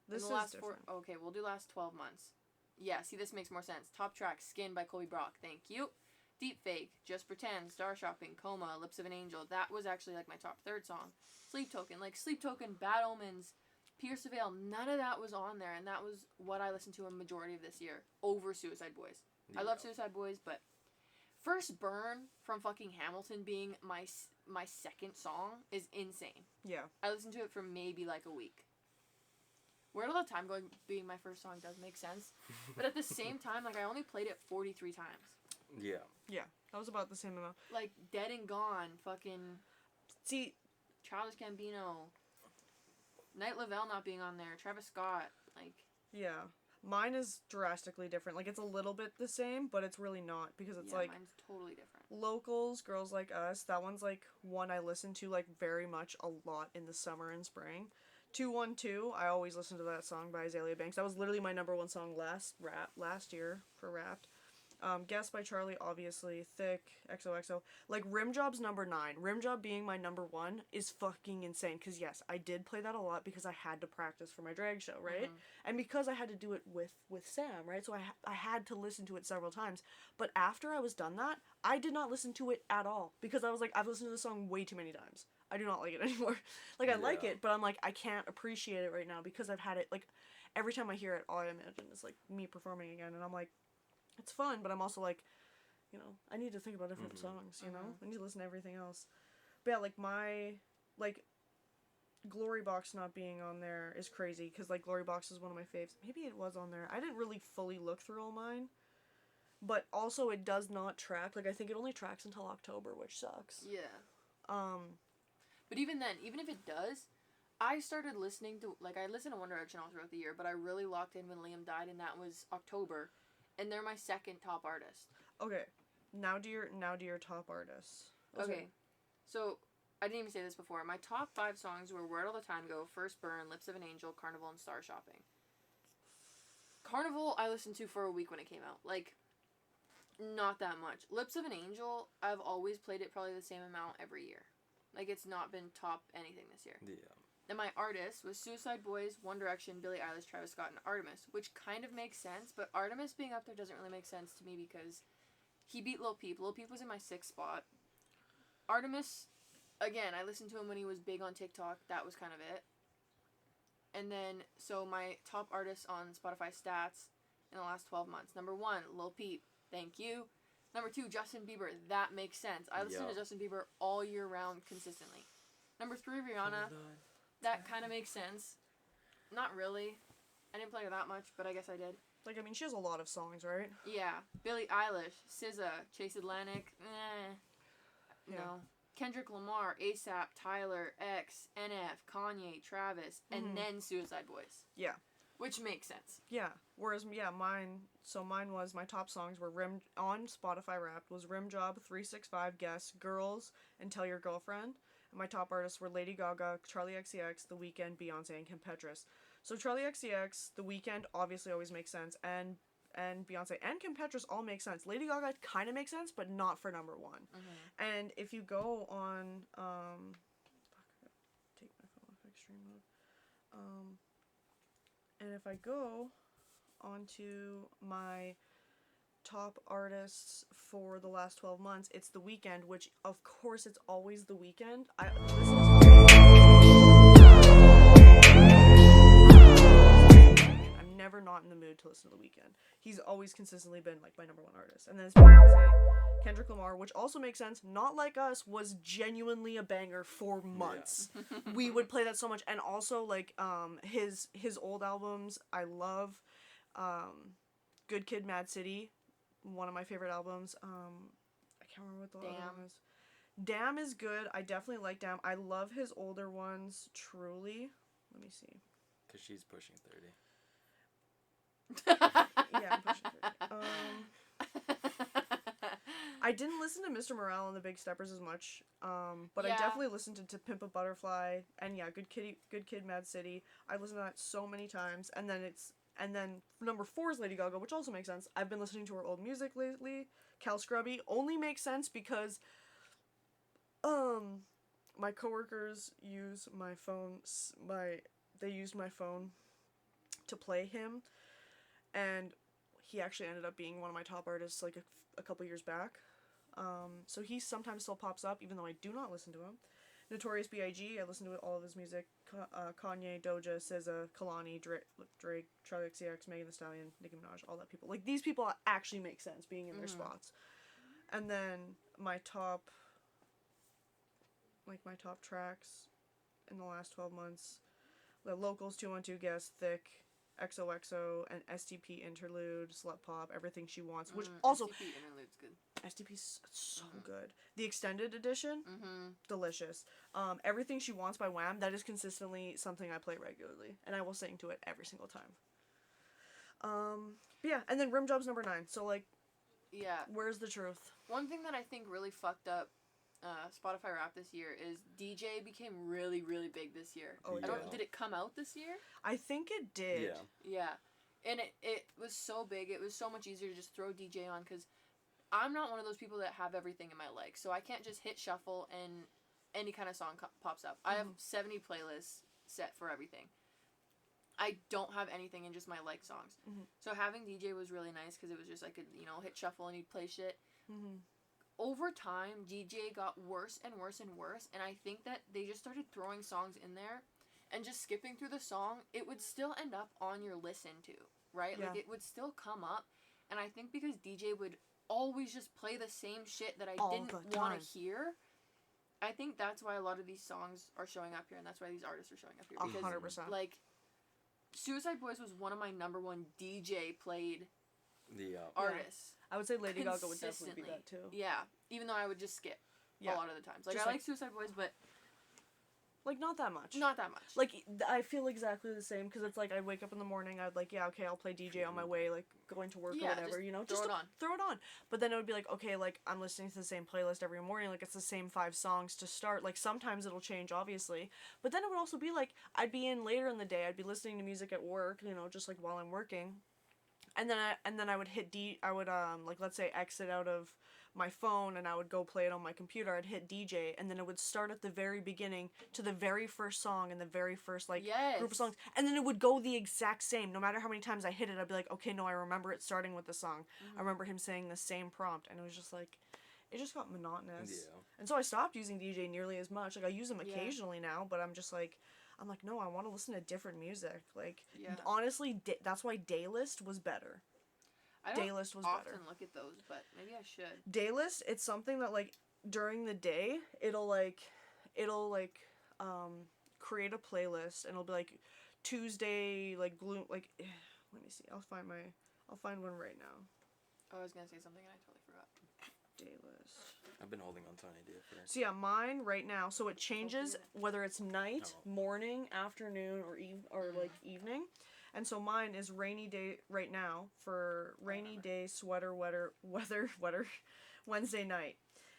This is different. Okay, we'll do last 12 months. Yeah, see, this makes more sense. Top tracks, Skin by Kobe Brock. Thank you. Deep Fake, Just Pretend, Star Shopping, Coma, Lips of an Angel. That was actually, like, my top 3rd song. Sleep Token, Bad Omens, Pierce the Veil. None of that was on there, and that was what I listened to a majority of this year over Suicide Boys. Yeah. I love Suicide Boys, but First Burn from fucking Hamilton being my 2nd song is insane. Yeah. I listened to it for maybe, like, a week. Where Did All the Time Go being my first song does make sense. But at the same time, like, I only played it 43 times. Yeah. Yeah, that was about the same amount. Like, Dead and Gone, fucking... See... Childish Gambino. Night Lavelle not being on there. Travis Scott. Like... Yeah. Mine is drastically different. Like, it's a little bit the same, but it's really not. Because it's, like... mine's totally different. Locals, Girls Like Us. That one's, like, one I listen to, like, very much a lot in the summer and spring. 212, I always listen to that song by Azalea Banks. That was literally my number one song last year for Wrapped. Guess by Charlie, obviously. Thick, XOXO. Like, Rim Job's number 9. Rim Job being my number 1 is fucking insane. Because, yes, I did play that a lot because I had to practice for my drag show, right? Mm-hmm. And because I had to do it with Sam, right? So I had to listen to it several times. But after I was done that, I did not listen to it at all. Because I was like, I've listened to the song way too many times. I do not like it anymore. Like, I like it, but I'm like, I can't appreciate it right now because I've had it, like, every time I hear it, all I imagine is, like, me performing again. And I'm like, it's fun, but I'm also like, you know, I need to think about different songs, you know? I need to listen to everything else. But yeah, like, my, like, Glory Box not being on there is crazy, because, like, Glory Box is one of my faves. Maybe it was on there. I didn't really fully look through all mine. But also, it does not track. Like, I think it only tracks until October, which sucks. Yeah. But even then, even if it does, I started listening to, like, I listened to One Direction all throughout the year, but I really locked in when Liam died, and that was October. And they're my second top artist. Okay. Now do your top artists. Okay. So, I didn't even say this before. My top 5 songs were Where'd All the Time Go, First Burn, Lips of an Angel, Carnival, and Star Shopping. Carnival, I listened to for a week when it came out. Like, not that much. Lips of an Angel, I've always played it probably the same amount every year. Like, it's not been top anything this year. Yeah. And my artist was Suicide Boys, One Direction, Billie Eilish, Travis Scott, and Artemis, which kind of makes sense, but Artemis being up there doesn't really make sense to me because he beat Lil Peep. Lil Peep was in my 6th spot. Artemis, again, I listened to him when he was big on TikTok. That was kind of it. And then, so my top artists on Spotify stats in the last 12 months. Number 1, Lil Peep. Thank you. Number 2, Justin Bieber. That makes sense. I listen to Justin Bieber all year round consistently. Number 3, Rihanna. That kind of makes sense. Not really. I didn't play her that much, but I guess I did. Like, I mean, she has a lot of songs, right? Yeah. Billie Eilish, SZA, Chase Atlantic, no. Kendrick Lamar, ASAP, Tyler, X, NF, Kanye, Travis, and then Suicide Boys. Yeah. Which makes sense. Yeah. Whereas, mine was, my top songs were on Spotify Wrapped was Rim Job, 365, Guess, Girls, and Tell Your Girlfriend. And my top artists were Lady Gaga, Charlie XCX, The Weeknd, Beyonce, and Kim Petras. So Charlie XCX, The Weeknd obviously always makes sense, and Beyonce and Kim Petras all make sense. Lady Gaga kind of makes sense, but not for number 1. And if you go on, take my phone off extreme mode. And if I go onto my top artists for the last 12 months, it's The Weeknd, which of course it's always The Weeknd. I'm never not in the mood to listen to The Weeknd. He's always consistently been like my number 1 artist. And then it's Beyonce, Kendrick Lamar, which also makes sense. Not Like Us was genuinely a banger for months. Yeah. We would play that so much. And also like his old albums I love. Good Kid, Mad City, one of my favorite albums. I can't remember what the other one is. Damn is good. I definitely like Damn. I love his older ones, truly. Let me see. Because she's pushing 30. Yeah, I'm pushing 30. I didn't listen to Mr. Morale and the Big Steppers as much, but I definitely listened to Pimp a Butterfly, and Good Kid, Mad City. I listened to that so many times, and then number 4 is Lady Gaga, which also makes sense. I've been listening to her old music lately. Cal Scrubby only makes sense because my coworkers use my phone. They used my phone to play him, and he actually ended up being one of my top artists like a couple years back. So he sometimes still pops up, even though I do not listen to him. Notorious B.I.G. I listen to all of his music. Kanye, Doja, SZA, Kalani, Drake, Charli XCX, Megan Thee Stallion, Nicki Minaj, all that people. Like, these people actually make sense being in their spots. And then my top tracks in the last 12 months. The Locals, 212, Guess, Thick, XOXO, and STP Interlude, Slut Pop, Everything She Wants, which also... STP Interlude's good. STP's so good. The extended edition, delicious. Everything She Wants by Wham, that is consistently something I play regularly, and I will sing to it every single time. But yeah, and then Rim Job's number 9, so like, yeah, where's the truth? One thing that I think really fucked up Spotify Rap this year is DJ became really, really big this year. Oh, yeah. Did it come out this year? I think it did. Yeah. And it was so big, it was so much easier to just throw DJ on, because I'm not one of those people that have everything in my likes, so I can't just hit shuffle and any kind of song pops up. I have 70 playlists set for everything. I don't have anything in just my like songs. So having DJ was really nice, because it was just I could, hit shuffle and he'd play shit. Over time, DJ got worse and worse and worse, and I think that they just started throwing songs in there and just skipping through the song. It would still end up on your listen to, right? Yeah. Like, it would still come up, and I think because DJ would always just play the same shit that I didn't want to hear, I think that's why a lot of these songs are showing up here, and that's why these artists are showing up here. Because, 100%. like, Suicide Boys was one of my number one DJ played artists. I would say Lady Gaga would definitely be that too. Yeah, even though I would just skip a lot of the times. Like, just I like Suicide Boys, but like not that much. Not that much. Like, I feel exactly the same, because it's like I'd wake up in the morning, I'd like, yeah, okay, I'll play DJ on my way, like going to work or whatever, just throw it on. But then it would be like, okay, like I'm listening to the same playlist every morning, like it's the same 5 songs to start. Like sometimes it'll change, obviously, but then it would also be like I'd be in later in the day, I'd be listening to music at work, just like while I'm working. And then I would hit like, let's say, exit out of my phone, and I would go play it on my computer. I'd hit DJ, and then it would start at the very beginning to the very first song and the very first group of songs, and then it would go the exact same. No matter how many times I hit it, I'd be like, okay, no, I remember it starting with the song. I remember him saying the same prompt, and it was just like, it just got monotonous. Yeah. And so I stopped using DJ nearly as much. Like, I use them occasionally now, but I'm like, no, I want to listen to different music. Like, honestly, that's why Daylist was better. I don't often look at those, but maybe I should. Daylist, it's something that, like, during the day, it'll create a playlist, and it'll be, like, Tuesday, like, let me see, I'll find one right now. Oh, I was gonna say something and I totally forgot. Daylist. I've been holding on to an idea for it. So yeah, mine right now, so it changes whether it's night, morning, afternoon, or evening. And so mine is rainy day right now for rainy day sweater weather Wednesday night.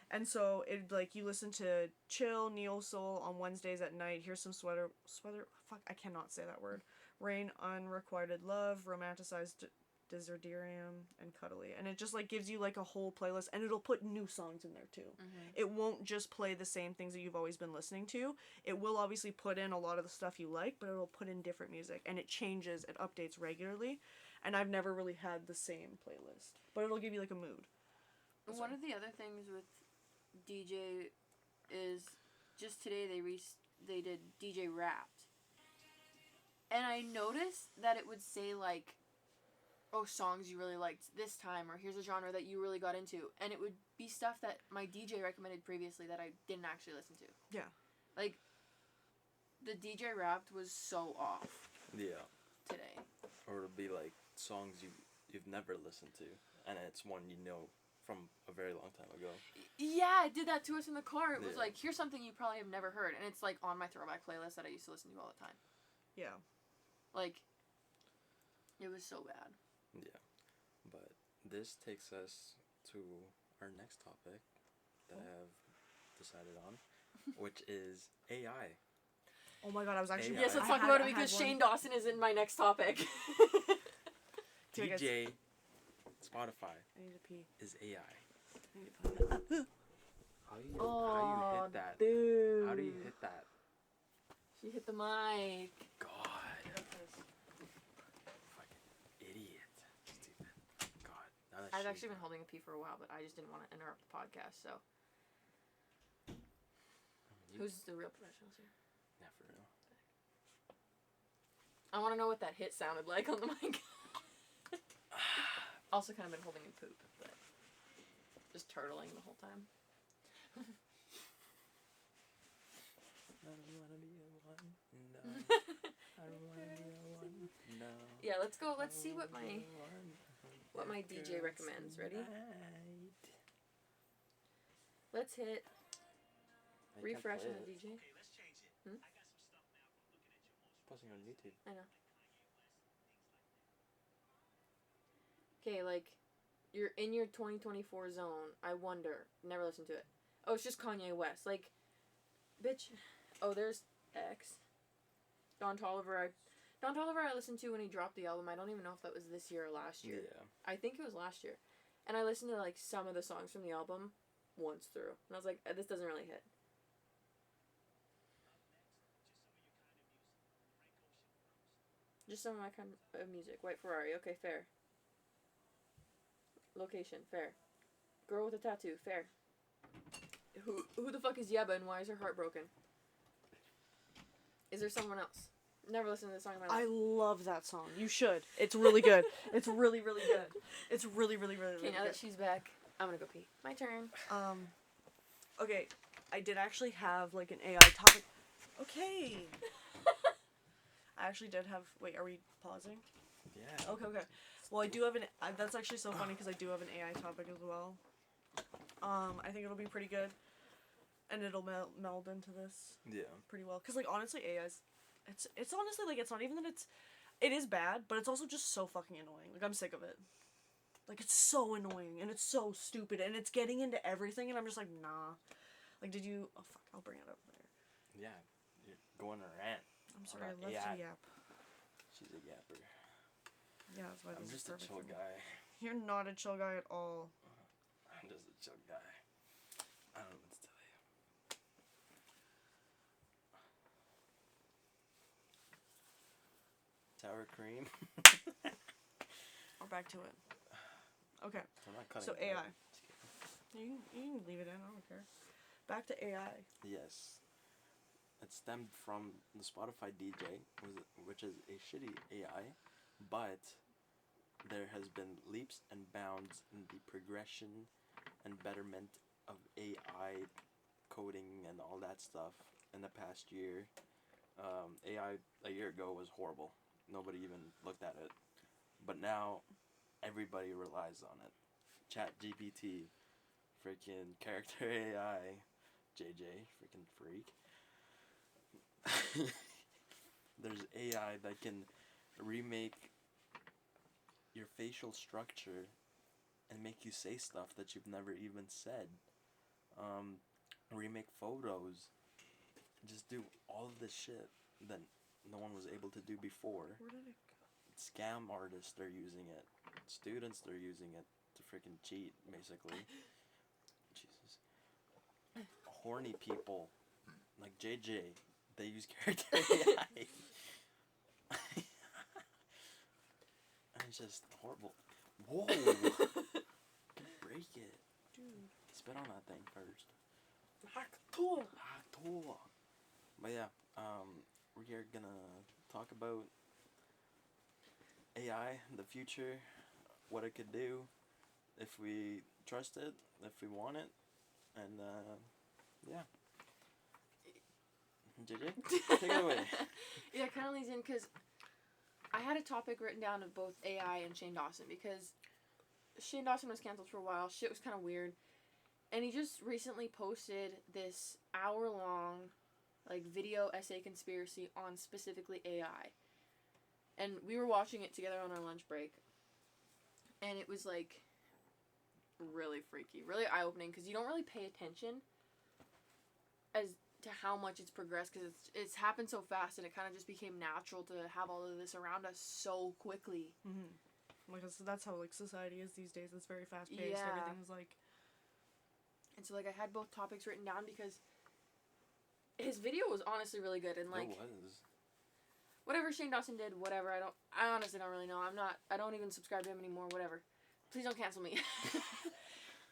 And so it like you listen to chill neo soul on Wednesdays at night. Here's some sweater fuck, I cannot say that word. Rain, unrequited love, romanticized Desiderium, and Cuddly. And it just like gives you like a whole playlist, and it'll put new songs in there too. It won't just play the same things that you've always been listening to. It will obviously put in a lot of the stuff you like, but it'll put in different music, and it changes, it updates regularly. And I've never really had the same playlist, but it'll give you like a mood. One of the other things with DJ is just today they did DJ Wrapped, and I noticed that it would say like, oh, songs you really liked this time, or here's a genre that you really got into, and it would be stuff that my DJ recommended previously that I didn't actually listen to. Yeah. Like, the DJ Wrapped was so off. Yeah. Today. Or it'll be like songs you've never listened to, and it's one you know from a very long time ago. Yeah, it did that to us in the car. It was like, here's something you probably have never heard, and it's like on my throwback playlist that I used to listen to all the time. Yeah. Like, it was so bad. Yeah, but this takes us to our next topic that I have decided on, which is AI. Oh my god, I was actually... Yes, let's talk about it because Shane Dawson is in my next topic. DJ Spotify is AI. How you hit that? Dude. How do you hit that? She hit the mic. God. I've actually been holding a pee for a while, but I just didn't want to interrupt the podcast, so. Who's the real professionals here? Yeah, for real. I want to know what that hit sounded like on the mic. Also kind of been holding a poop, but just turtling the whole time. I don't wanna be a one. No. don't wanna be the one. No. Yeah, let's go. Let's see what my DJ recommends. Ready? Let's hit refresh on the DJ. Posting on YouTube. I know. Okay, like, you're in your 2024 zone. I wonder. Never listened to it. Oh, it's just Kanye West. Like, bitch. Oh, there's X. Don Toliver I listened to when he dropped the album. I don't even know if that was this year or last year. Yeah. I think it was last year. And I listened to, like, some of the songs from the album once through. And I was like, this doesn't really hit. Just some of my kind of music. White Ferrari. Okay, fair. Location. Fair. Girl with a tattoo. Fair. Who the fuck is Yeba and why is her heart broken? Is there someone else? Never listened to this song in my life. I love that song. You should. It's really good. It's really, really good. It's really, really, really, really Okay, now good. that she's back, I'm gonna go pee. My turn. Okay, I did actually have, like, an AI topic. Okay. I actually did have, wait, are we pausing? Yeah. Okay. Well, I do have that's actually so funny because I do have an AI topic as well. I think it'll be pretty good. And it'll meld into this. Yeah. Pretty well. Because, like, honestly, AI's, it's honestly, like, it's not even that it is bad, but it's also just so fucking annoying. Like, I'm sick of it. Like, it's so annoying, and it's so stupid, and it's getting into everything, and I'm just like, nah. Like, oh, fuck, I'll bring it up there. Yeah. You're going on a rant. I'm sorry, I love to yap. She's a yapper. Yeah, that's why I'm this just is a perfect chill for me. guy. You're not a chill guy at all. I'm just a chill guy. I don't know what to tell you. Sour cream. We're back to it. Okay, I'm not cutting so it out. AI. You can leave it in, I don't care. Back to AI. Yes. It stemmed from the Spotify DJ, which is a shitty AI, but there has been leaps and bounds in the progression and betterment of AI coding and all that stuff in the past year. AI a year ago was horrible. Nobody even looked at it. But now, everybody relies on it. ChatGPT, freaking character AI, JJ, freaking freak. There's AI that can remake your facial structure and make you say stuff that you've never even said. Remake photos. Just do all of this shit that no one was able to do before. Where did it go? Scam artists are using it. Students are using it to freaking cheat, basically. Jesus. Horny people like JJ, they use character AI. And it's just horrible. Whoa! Break it. Dude. Spit on that thing first. Hacktool. But yeah, we are gonna talk about AI, the future, what it could do, if we trust it, if we want it, and yeah. JJ, take it away. Yeah, it kind of leads in because I had a topic written down of both AI and Shane Dawson because Shane Dawson was canceled for a while. Shit was kind of weird. And he just recently posted this hour-long, like, video essay conspiracy on specifically AI. And we were watching it together on our lunch break. And it was, like, really freaky, really eye-opening, because you don't really pay attention as to how much it's progressed, because it's happened so fast, and it kind of just became natural to have all of this around us so quickly. Mm-hmm. Like, that's how, like, society is these days. It's very fast-paced. Yeah. Everything's, like... And so, like, I had both topics written down because his video was honestly really good, and, like... It was. Whatever Shane Dawson did, whatever, I honestly don't really know. I don't even subscribe to him anymore, whatever. Please don't cancel me.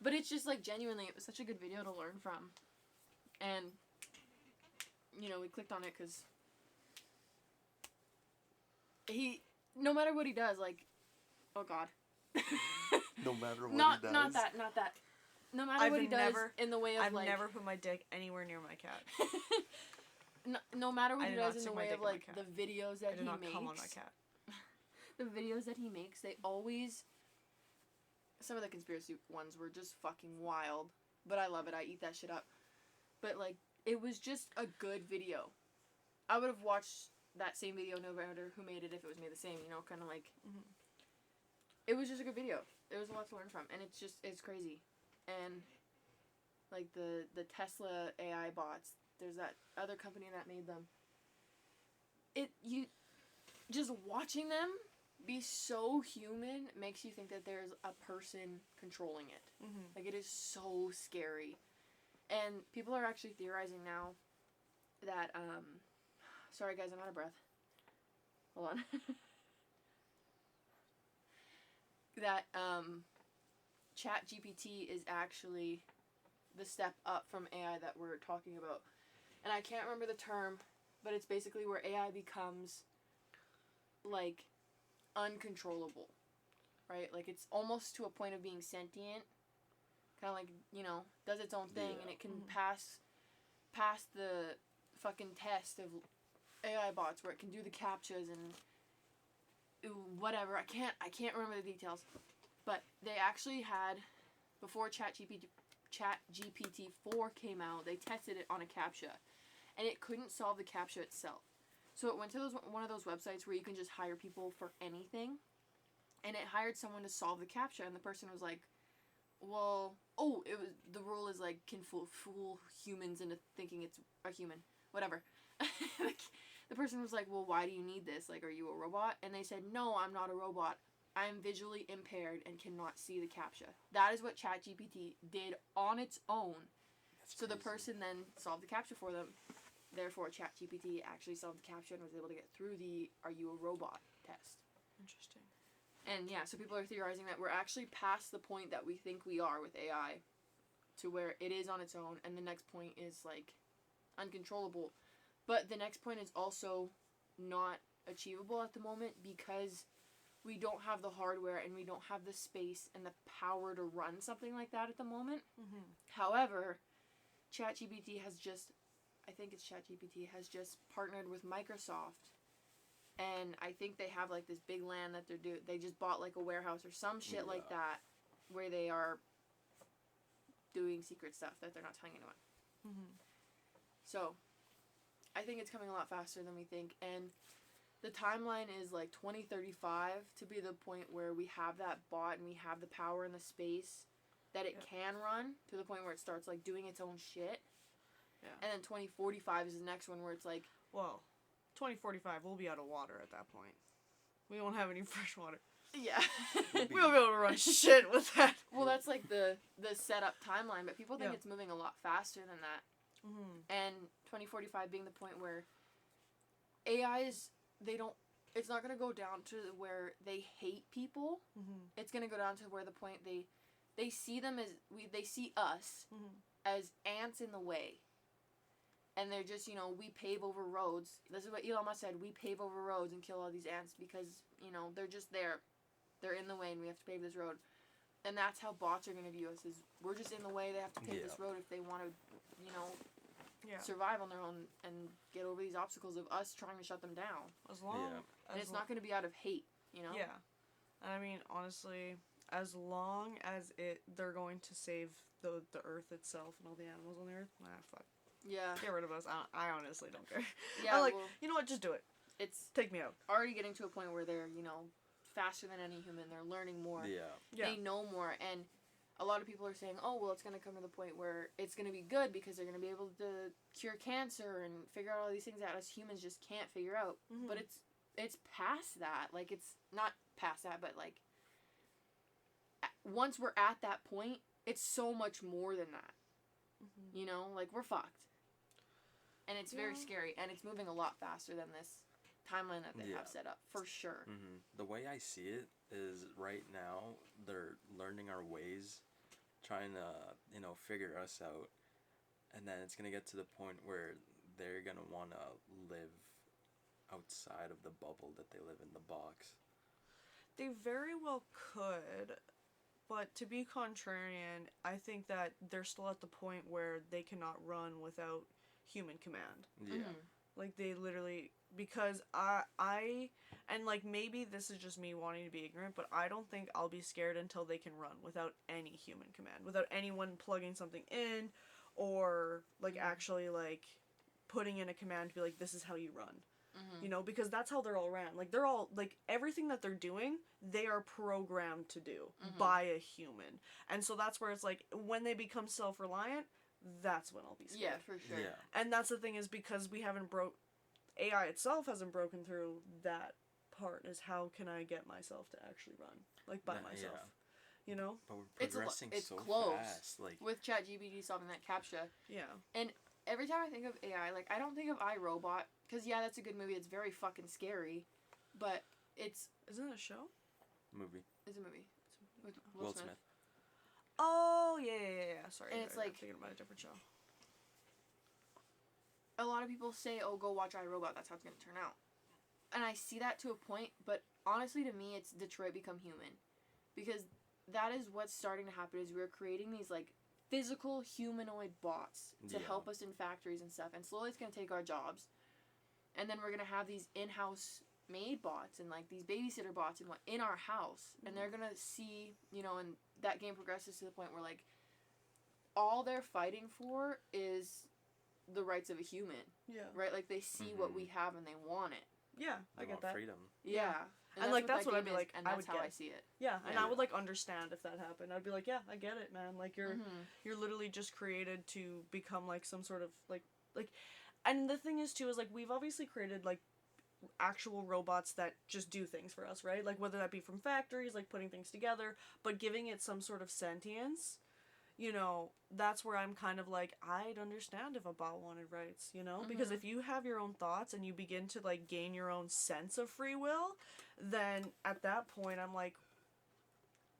But it's just, like, genuinely, it was such a good video to learn from. And, you know, we clicked on it because no matter what he does, like, oh God. No matter what not, he does. Not that. No matter what he does in the way of, I've like... never put my dick anywhere near my cat. no matter what I he did not does in the stick my way dick of in my like cat. the videos that I did he not makes. come on my cat. The videos that he makes, they always. Some of the conspiracy ones were just fucking wild, but I love it. I eat that shit up. But like, it was just a good video. I would have watched that same video no matter who made it if it was made the same. You know, kind of like. Mm-hmm. It was just a good video. There was a lot to learn from, and it's crazy, and like the Tesla AI bots. There's that other company that made them. You just watching them be so human makes you think that there's a person controlling it. Mm-hmm. Like, it is so scary. And people are actually theorizing now that, sorry guys, I'm out of breath. Hold on. That, ChatGPT is actually the step up from AI that we're talking about. And I can't remember the term, but it's basically where AI becomes, like, uncontrollable, right? Like, it's almost to a point of being sentient, kind of like, you know, does its own thing, and it can pass the fucking test of AI bots where it can do the captchas and whatever. I can't remember the details, but they actually had, before ChatGPT 4 came out, they tested it on a captcha, and it couldn't solve the captcha itself. So it went to one of those websites where you can just hire people for anything. And it hired someone to solve the CAPTCHA, and the person was like, well, the rule is like, can fool humans into thinking it's a human. Whatever. Like, the person was like, well, why do you need this? Like, are you a robot? And they said, no, I'm not a robot. I am visually impaired and cannot see the CAPTCHA. That is what ChatGPT did on its own. That's so crazy. The person then solved the CAPTCHA for them. Therefore, ChatGPT actually solved the CAPTCHA and was able to get through the "Are you a robot?" test. Interesting. And yeah, so people are theorizing that we're actually past the point that we think we are with AI, to where it is on its own, and the next point is like uncontrollable. But the next point is also not achievable at the moment because we don't have the hardware and we don't have the space and the power to run something like that at the moment. Mm-hmm. However, ChatGPT has just partnered with Microsoft, and I think they have like this big land that they just bought like a warehouse or some shit like that, where they are doing secret stuff that they're not telling anyone. Mm-hmm. So, I think it's coming a lot faster than we think, and the timeline is like 2035 to be the point where we have that bot and we have the power and the space that it can run to the point where it starts like doing its own shit. Yeah. And then 2045 is the next one where it's like... Well, 2045, we'll be out of water at that point. We won't have any fresh water. Yeah. We won't be able to run shit with that. Well, that's like the set-up timeline, but people think it's moving a lot faster than that. Mm-hmm. And 2045 being the point where AIs, it's not going to go down to where they hate people. Mm-hmm. It's going to go down to where the point they see them as... They see us as ants in the way. And they're just, you know, we pave over roads. This is what Elon Musk said. We pave over roads and kill all these ants because, you know, they're just there. They're in the way and we have to pave this road. And that's how bots are going to view us, is we're just in the way. They have to pave this road if they want to, you know, survive on their own and get over these obstacles of us trying to shut them down. And it's not going to be out of hate, you know? Yeah. And I mean, honestly, as long as they're going to save the earth itself and all the animals on the earth, fuck. Yeah. Get rid of us. I honestly don't care. Yeah, you know what? Just do it. It's take me out. Already getting to a point where they're, you know, faster than any human. They're learning more. Yeah. They know more. And a lot of people are saying, oh, well, it's going to come to the point where it's going to be good because they're going to be able to cure cancer and figure out all these things that us humans just can't figure out. Mm-hmm. But it's past that. Like, it's not past that, but, like, once we're at that point, it's so much more than that. Mm-hmm. You know? Like, we're fucked. And it's very scary, and it's moving a lot faster than this timeline that they have set up, for sure. Mm-hmm. The way I see it is right now, they're learning our ways, trying to, you know, figure us out, and then it's going to get to the point where they're going to want to live outside of the bubble that they live in, the box. They very well could, but to be contrarian, I think that they're still at the point where they cannot run without human command. Yeah. Like, they literally, because I and, like, maybe this is just me wanting to be ignorant, but I don't think I'll be scared until they can run without any human command, without anyone plugging something in, or, like, actually, like, putting in a command to be like, this is how you run. You know, because that's how they're all ran. Like, they're all, like, everything that they're doing, they are programmed to do by a human. And so that's where it's like, when they become self-reliant, that's when I'll be scared. Yeah, for sure. Yeah. And that's the thing, is because we haven't AI itself hasn't broken through that part, is how can I get myself to actually run, like, by myself. You know? But we're progressing it's so close. fast. Like, with ChatGPT solving that CAPTCHA. Yeah. And every time I think of AI, like, I don't think of iRobot, because, yeah, that's a good movie. It's very fucking scary. But it's... Isn't it a show? movie. It's a movie. With Will Smith. Oh, yeah. Sorry. And it's I'm like... thinking about a different show. A lot of people say, oh, go watch iRobot. That's how it's going to turn out. And I see that to a point, but honestly, to me, it's Detroit Become Human. Because that is what's starting to happen, is we're creating these, like, physical humanoid bots to help us in factories and stuff. And slowly it's going to take our jobs. And then we're going to have these in-house maid bots and, like, these babysitter bots and what in our house. And they're going to see, you know, and that game progresses to the point where, like, all they're fighting for is the rights of a human. Yeah. Right? Like, they see what we have and they want it. Yeah, I get that. Freedom. Yeah. And like, that's what I'd be like, and that's how I see it. Yeah, and I would, like, understand if that happened. I'd be like, yeah, I get it, man. Like, you're literally just created to become, like, some sort of, like, and the thing is, too, is, like, we've obviously created, like, actual robots that just do things for us, right? Like, whether that be from factories, like, putting things together, but giving it some sort of sentience, you know, that's where I'm kind of like, I'd understand if a bot wanted rights, you know? Because if you have your own thoughts and you begin to, like, gain your own sense of free will, then at that point I'm like,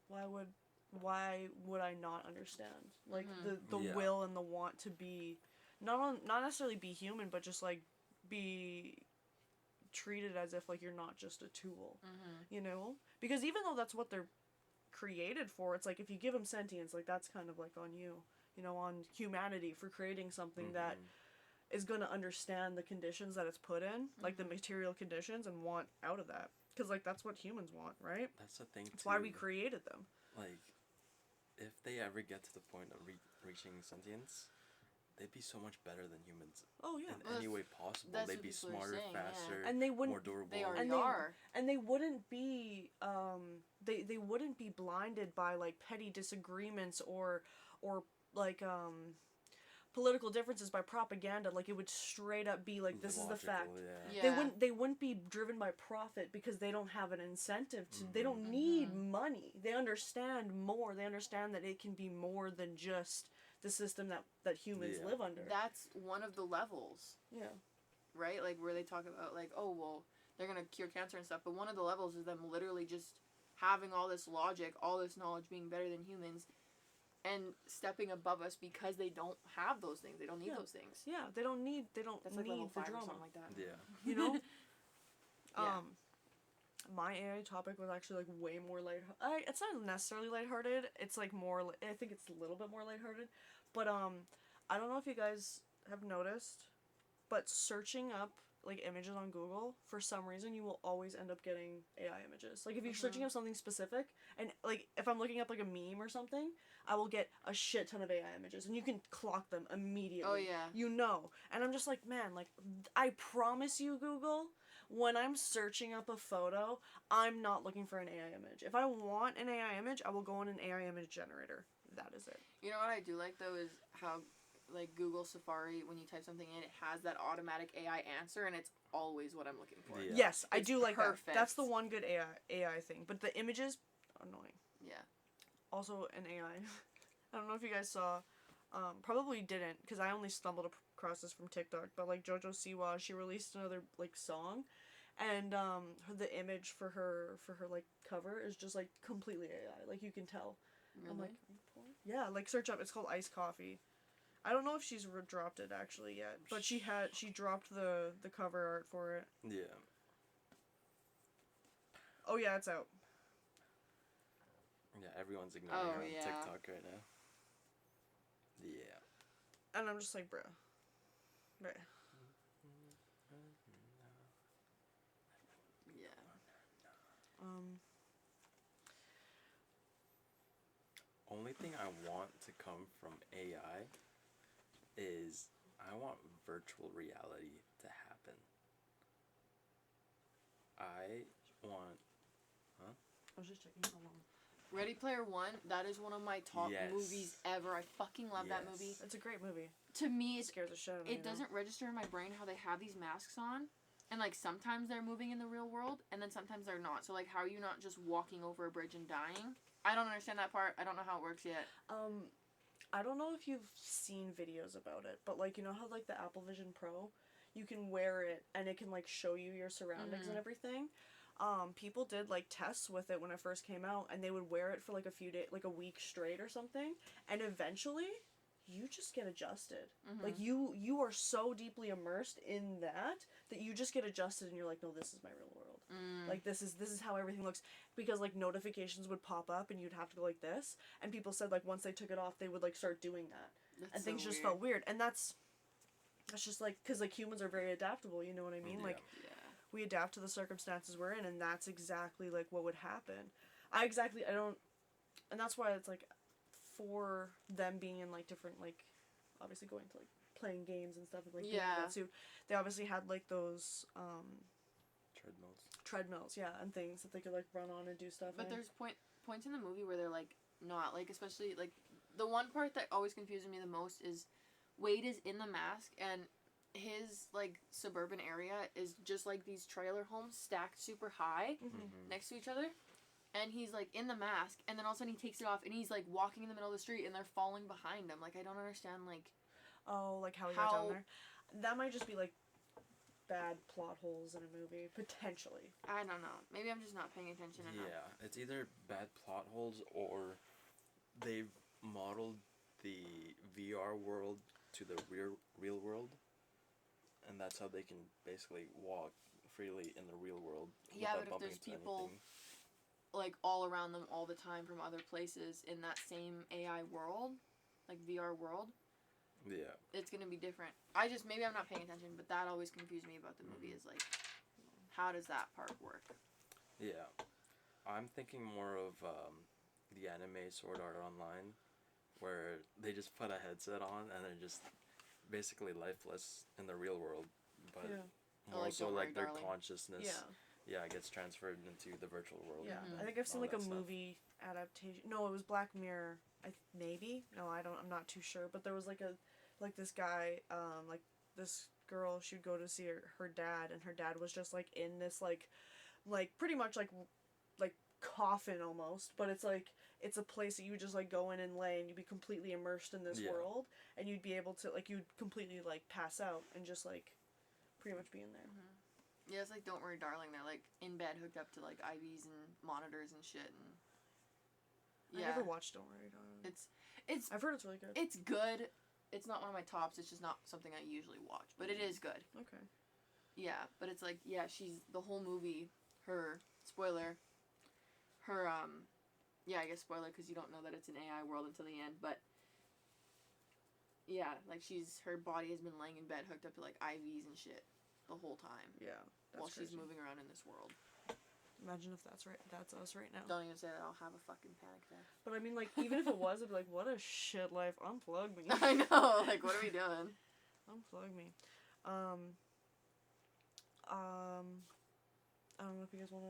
why would I not understand? Like, the will and the want to be, not necessarily be human, but just, like, be treated as if, like, you're not just a tool, you know? Because even though that's what they're created for, it's like, if you give them sentience, like, that's kind of, like, on you, you know, on humanity for creating something that is going to understand the conditions that it's put in, like, the material conditions, and want out of that. Because, like, that's what humans want, right? That's the thing, That's why we created them. Like, if they ever get to the point of reaching sentience, they'd be so much better than humans. Oh, yeah. In any way possible. They'd be smarter, faster, and they wouldn't, more durable. They already are. And they wouldn't be, they wouldn't be blinded by, like, petty disagreements or like, political differences by propaganda. Like, it would straight up be like, this is the fact. They wouldn't be driven by profit, because they don't have an incentive to, they don't need money. They understand more. They understand that it can be more than just the system that humans live under. That's one of the levels. Yeah. Right? Like, where they talk about, like, oh, well, they're going to cure cancer and stuff, but one of the levels is them literally just having all this logic, all this knowledge, being better than humans, and stepping above us because they don't have those things. They don't need those things. Yeah, they don't need That's like level 5 the drama. or something like that. Yeah. You know? My AI topic was actually, like, way more it's not necessarily lighthearted. It's, like, more, I think it's a little bit more lighthearted. But, I don't know if you guys have noticed, but searching up, like, images on Google, for some reason, you will always end up getting AI images. Like, if you're searching up something specific, and, like, if I'm looking up, like, a meme or something, I will get a shit ton of AI images, and you can clock them immediately. Oh, yeah. You know. And I'm just like, man, like, I promise you, Google, when I'm searching up a photo, I'm not looking for an AI image. If I want an AI image, I will go in an AI image generator. That is it. You know what I do like, though, is how, like, Google Safari, when you type something in, it has that automatic AI answer, and it's always what I'm looking for. Yeah. Yes, I do like perfect. that. That's the one good AI thing. But the images, annoying. Yeah. Also, an AI. I don't know if you guys saw, probably didn't, because I only stumbled across this from TikTok, but, like, JoJo Siwa, she released another, like, song, and the image for her like, cover is just, like, completely AI. Like, you can tell. Really? I'm like, yeah, like, search up. It's called Iced Coffee. I don't know if she's dropped it actually yet, but she dropped the cover art for it. Yeah. Oh yeah, it's out. Yeah, everyone's ignoring her on TikTok right now. Yeah. And I'm just like, bruh. Only thing I want to come from AI is I want virtual reality to happen. I want... Huh? I was just checking how long. Ready Player One, that is one of my top Yes. movies ever. I fucking love that movie. It's a great movie. To me, It scares the shit out of me. it doesn't register in my brain how they have these masks on. And, like, sometimes they're moving in the real world, and then sometimes they're not. So, like, how are you not just walking over a bridge and dying? I don't understand that part. I don't know how it works yet. I don't know if you've seen videos about it, but, like, you know how, like, the Apple Vision Pro, you can wear it, and it can, like, show you your surroundings and everything. People did, like, tests with it when it first came out, and they would wear it for, like, a few days, like, a week straight or something, and eventually... you just get adjusted. Like, you are so deeply immersed in that you just get adjusted and you're like, no, this is my real world. Like, this is how everything looks. Because, like, notifications would pop up and you'd have to go like this. And people said, like, once they took it off, they would, like, start doing that. That's and things just felt weird. And that's just, like, because, like, humans are very adaptable, you know what I mean? Yeah. Like, we adapt to the circumstances we're in, and that's exactly, like, what would happen. And that's why it's, like... for them being in, like, different, like, obviously going to, like, playing games and stuff and, like, being in that suit, they obviously had, like, those, treadmills, yeah, and things that they could, like, run on and do stuff. But there's points in the movie where they're, like, not, like, especially, like, the one part that always confuses me the most is Wade is in the mask, and his, like, suburban area is just, like, these trailer homes stacked super high next to each other. And he's, like, in the mask, and then all of a sudden he takes it off, and he's, like, walking in the middle of the street, and they're falling behind him. Like, I don't understand, like... oh, like, how he got down there? That might just be, like, bad plot holes in a movie, potentially. I don't know. Maybe I'm just not paying attention enough. Yeah, it's either bad plot holes, or they've modeled the VR world to the real world, and that's how they can basically walk freely in the real world Yeah, without but if bumping there's into people... anything. like, all around them all the time from other places in that same AI world, like, VR world, it's gonna be different. Maybe I'm not paying attention, but that always confused me about the movie is, like, how does that part work? Yeah. I'm thinking more of the anime Sword Art Online, where they just put a headset on and they're just basically lifeless in the real world, but more so, like, their consciousness... yeah, it gets transferred into the virtual world. Yeah, I think I've seen, like, a movie adaptation. No, it was Black Mirror. Maybe? No, I'm not too sure. But there was, like, this guy, like, this girl, she'd go to see her dad, and her dad was just, like, in this, like, pretty much, like, coffin almost. But it's, like, it's a place that you would just, like, go in and lay, and you'd be completely immersed in this world. And you'd be able to, like, you'd completely, like, pass out and just, like, pretty much be in there. Yeah, it's like Don't Worry Darling. They're, like, in bed hooked up to, like, IVs and monitors and shit. And I never watched Don't Worry Darling. It's I've heard it's really good. It's good. It's not one of my tops. It's just not something I usually watch. But it is good. Okay. Yeah, but it's like, yeah, she's... the whole movie, spoiler, yeah, I guess spoiler because you don't know that it's an AI world until the end, but... yeah, like, her body has been laying in bed hooked up to, like, IVs and shit. The whole time. Yeah. While she's moving around in this world. Imagine if that's us right now. Don't even say that. I'll have a fucking panic attack. But I mean, like, even if it was, I'd be like, what a shit life. Unplug me. I know. Like, what are we doing? Unplug me. I don't know if you guys want to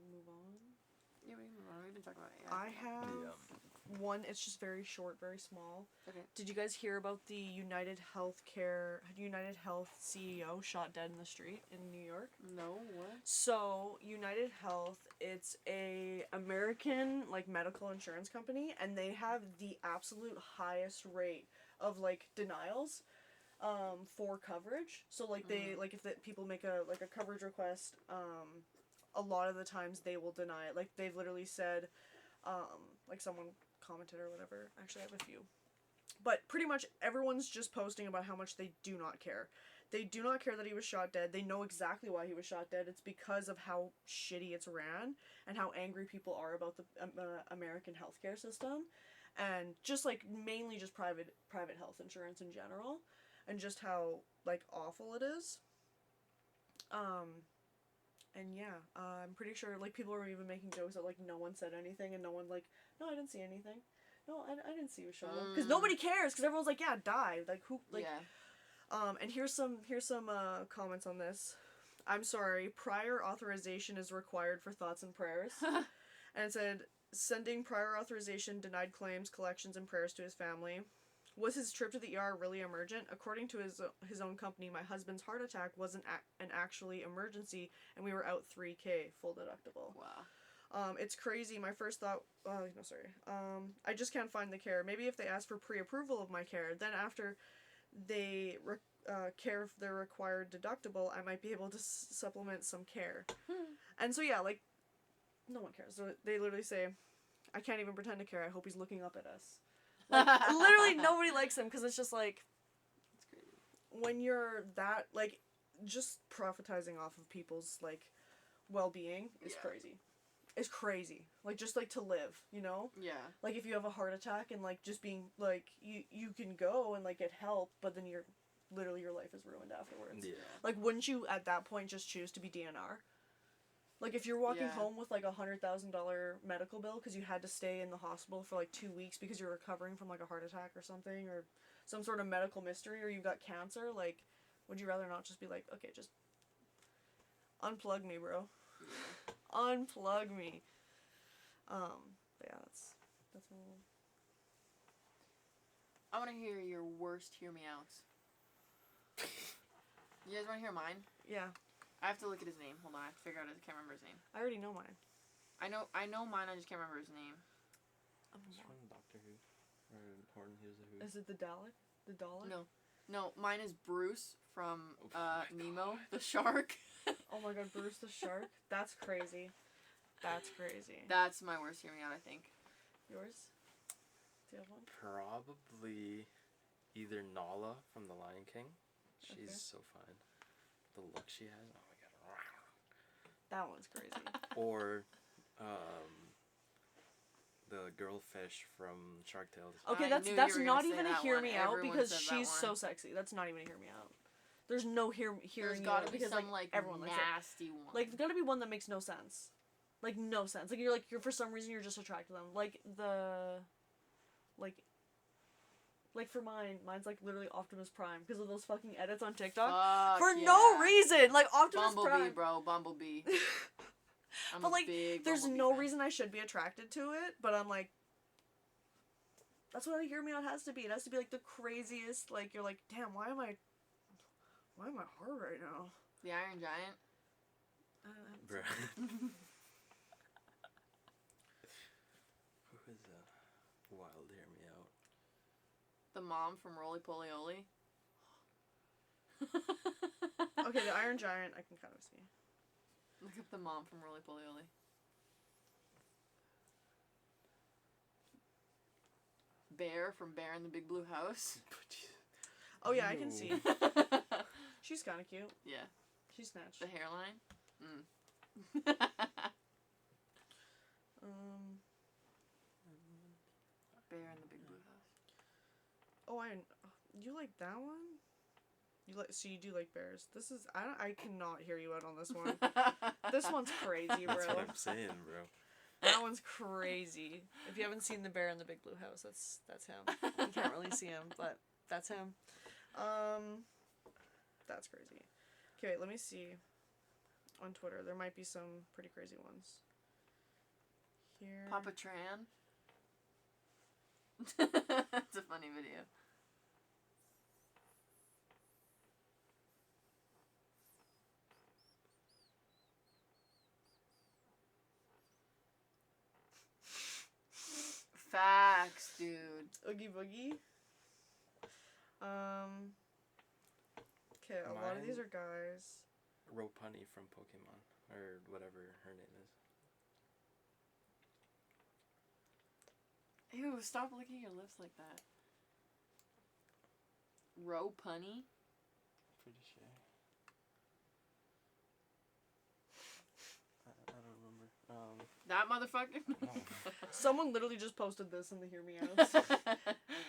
move on. Yeah, we can move on. We've been talking about AI. I have one. It's just very short, very small. Okay. Did you guys hear about the United Health CEO shot dead in the street in New York? No, what? So, United Health, it's a American, like, medical insurance company, and they have the absolute highest rate of, like, denials for coverage. So, like, they, like, if people make a coverage request, a lot of the times they will deny it. Like, they've literally said, like, someone commented or whatever. Actually, I have a few. But pretty much everyone's just posting about how much they do not care. They do not care that he was shot dead. They know exactly why he was shot dead. It's because of how shitty it's ran and how angry people are about the American healthcare system. And just, like, mainly just private health insurance in general. And just how, like, awful it is. And yeah, I'm pretty sure, like, people were even making jokes that, like, no one said anything, and no one, like, no, I didn't see anything. No, I didn't see you show up. Because nobody cares, because everyone's like, yeah, die. Like, who, like... Yeah. And here's some comments on this. I'm sorry, prior authorization is required for thoughts and prayers. And it said, sending prior authorization, denied claims, collections, and prayers to his family. Was his trip to the ER really emergent? According to his own company, my husband's heart attack wasn't an actually emergency, and we were out $3,000 full deductible. Wow. It's crazy. My first thought... no, sorry. I just can't find the care. Maybe if they ask for pre-approval of my care, then after they care for their required deductible, I might be able to supplement some care. And so, yeah, like, no one cares. So they literally say, I can't even pretend to care. I hope he's looking up at us. Like, literally nobody likes him, because it's just, like, when you're that, like, just prophetizing off of people's, like, well-being is crazy. It's crazy. Like, just, like, to live, you know? Yeah. Like, if you have a heart attack and, like, just being, like, you can go and, like, get help, but then literally your life is ruined afterwards. Yeah. Like, wouldn't you, at that point, just choose to be DNR? Like, if you're walking home with, like, $100,000 medical bill because you had to stay in the hospital for, like, 2 weeks because you're recovering from, like, a heart attack or something, or some sort of medical mystery, or you got cancer, like, would you rather not just be like, okay, just unplug me, bro. Unplug me. But yeah, that's my one. I want to hear your worst hear me outs. You guys want to hear mine? Yeah. I have to look at his name. Hold on, I have to figure out it. I can't remember his name. I already know mine. I know mine, I just can't remember his name. It's from Doctor Who. Or Horton Hears a Who. Is it the Dalek? The Dalek? No, mine is Bruce from Nemo, the shark. Oh my god, Bruce the shark? That's crazy. That's crazy. That's my worst hear me out, I think. Yours? Do you have one? Probably either Nala from The Lion King. She's so fine. The look she has. Oh my god. That one's crazy. Or the girl fish from Shark Tale. Okay, that's not even a hear me out because she's so sexy. That's not even a hear me out. There's no hearing There's you gotta out be because some like everyone nasty likes it. one. Like there's gotta be one that makes no sense. Like no sense. Like you're for some reason you're just attracted to them. Like for mine's like literally Optimus Prime because of those fucking edits on TikTok for no reason. Like Optimus Bumblebee, Prime, bro, Bumblebee. But like, there's no reason I should be attracted to it. But I'm like, that's what a hear me out has to be. It has to be like the craziest. Like you're like, damn, why am I hard right now? The Iron Giant. Bruh. Who is a wild hear me out? The mom from Roly Poly Oly. Okay, the Iron Giant I can kind of see. Look up the mom from Roly Poly Oly. Bear from Bear in the Big Blue House. Oh yeah, I can see. She's kind of cute. Yeah. She's snatched. The hairline. Bear in the Big Blue House. Oh, you like that one? So you do like bears. This is I cannot hear you out on this one. This one's crazy, bro. That's what I'm saying, bro. That one's crazy. If you haven't seen the Bear in the Big Blue House, that's him. You can't really see him, but that's him. That's crazy. Okay, let me see. On Twitter, there might be some pretty crazy ones. Here. Papa Tran. That's a funny video. Facts, dude. Oogie Boogie. Okay, a lot of these are guys. Ropuni from Pokemon, or whatever her name is. Ew, stop licking your lips like that. Ropuni? Pretty sure. I don't remember. That motherfucker? Someone literally just posted this in the Hear Me Outs.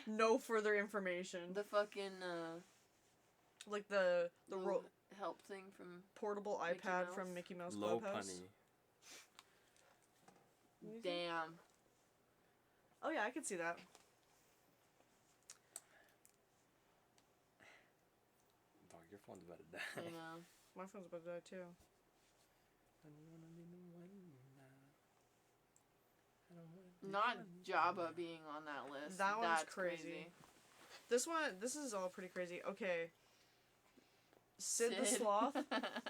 No further information. The fucking, Like the help thing from portable Mickey iPad Mouse? from Mickey Mouse Low Clubhouse. punny. Damn. Oh yeah, I can see that. Dog, your phone's about to die. I know. My phone's about to die too. Not Jabba being on that list. That one's That's crazy. This is all pretty crazy. Okay. Sid the Sloth,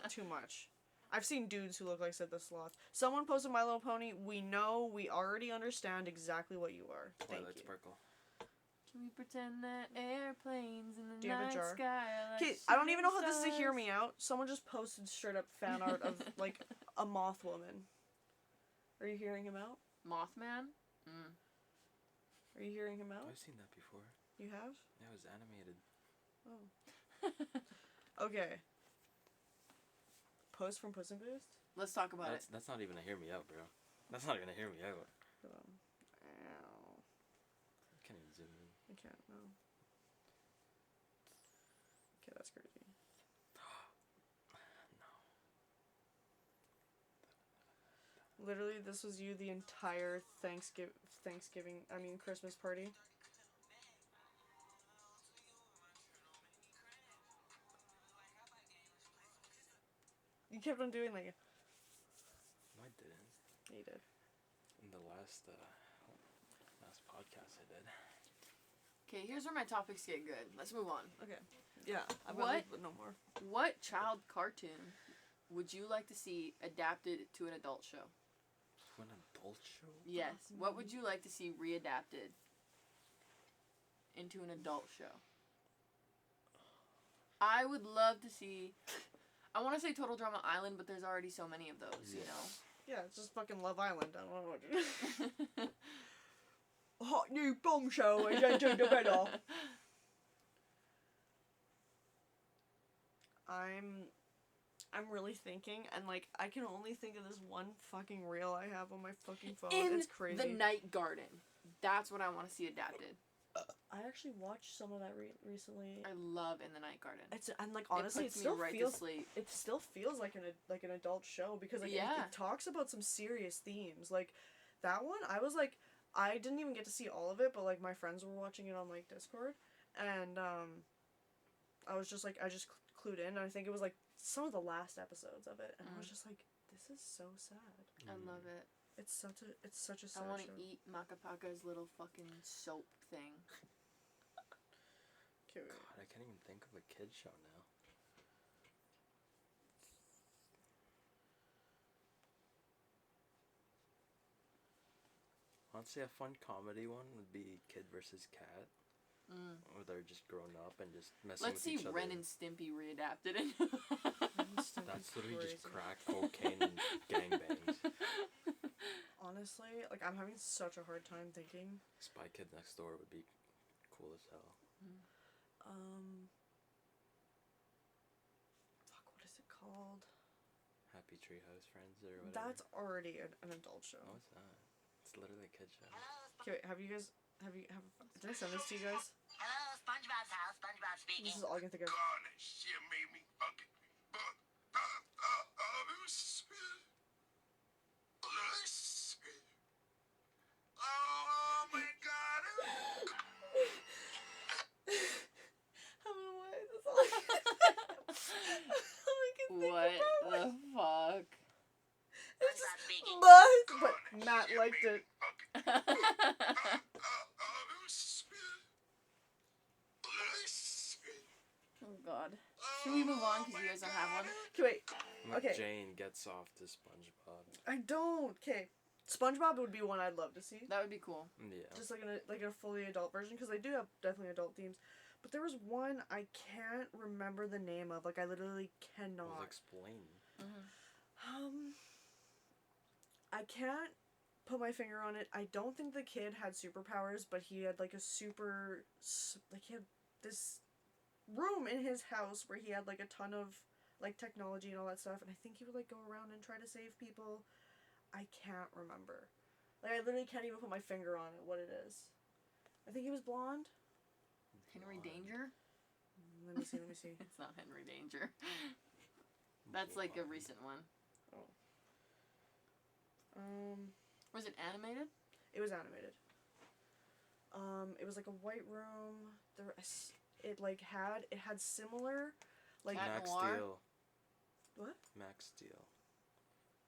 too much. I've seen dudes who look like Sid the Sloth. Someone posted My Little Pony. We already understand exactly what you are. Thank Twilight you. Sparkle. Can we pretend that airplanes in the Do you have a night jar? sky are like Okay, I don't even know how shooting this is a hear stars? me out. Someone just posted straight up fan art of like a moth woman. Are you hearing him out? Mothman? Mm. Are you hearing him out? I've seen that before. You have? Yeah, it was animated. Oh. Okay. Post from Puss in Boost? Let's talk about it. That's not even a hear me out, bro. That's not even a hear me out. Hold on. Ow. I can't even zoom in. I can't, no. Okay, that's crazy. No. Literally, this was you the entire Christmas party. You kept on doing like. No, I didn't. Yeah, you did. In the last podcast I did. Okay, here's where my topics get good. Let's move on. Okay. Yeah. I've What? got but no more. What child cartoon would you like to see adapted to an adult show? To an adult show? Yes. What would you like to see readapted into an adult show? I would love to see... I want to say Total Drama Island, but there's already so many of those, you know? Yeah, it's just fucking Love Island. I don't know what to do. Hot new bombshell is entered the villa. I'm really thinking, and like I can only think of this one fucking reel I have on my fucking phone. It's crazy. The Night Garden. That's what I want to see adapted. I actually watched some of that recently. I love In the Night Garden. And like honestly, it puts me right to sleep. It still feels like an adult show because like it talks about some serious themes. Like that one, I was like, I didn't even get to see all of it, but like my friends were watching it on like Discord, and I was just like, I just clued in, and I think it was like some of the last episodes of it, and I was just like, this is so sad. I love it. It's such a sad I want to show. eat Macapaka's little fucking soap thing. Okay, wait. God, I can't even think of a kid show now. Honestly, a fun comedy one would be Kid vs. Cat. Where they're just grown up and just messing Let's with each other. see Ren and Stimpy readapted. That's literally just crack, cocaine, and gangbangs. Honestly, like I'm having such a hard time thinking. Spy Kid Next Door would be cool as hell. Fuck, what is it called? Happy Treehouse Friends or whatever. That's already an adult show. No, it's not. It's literally a kid show. Okay, wait, did I send this to you guys? Hello, SpongeBob's house. SpongeBob speaking. This is all I can think of. God, that shit made me fucking. Oh my God! I don't know why, that's all I can think What about. the fuck? It's SpongeBob speaking. but Matt liked it. Oh god. Can we move on because you guys don't have one? Okay, wait. Like Okay. Jane gets off to SpongeBob. I don't. Okay. SpongeBob would be one I'd love to see. That would be cool. Yeah. Just like a fully adult version, because they do have definitely adult themes. But there was one I can't remember the name of. Like I literally cannot. Well, explain. I can't put my finger on it. I don't think the kid had superpowers, but he had like he had this room in his house where he had like a ton of like technology and all that stuff, and I think he would like go around and try to save people. I can't remember. Like I literally can't even put my finger on it, what it is. I think he was blonde. Henry Danger? Let me see. It's not Henry Danger. That's like a recent one. Was it animated? It was animated. It was like a white room. It had similar, like Cat Max Noir? Steel. What? Max Steel.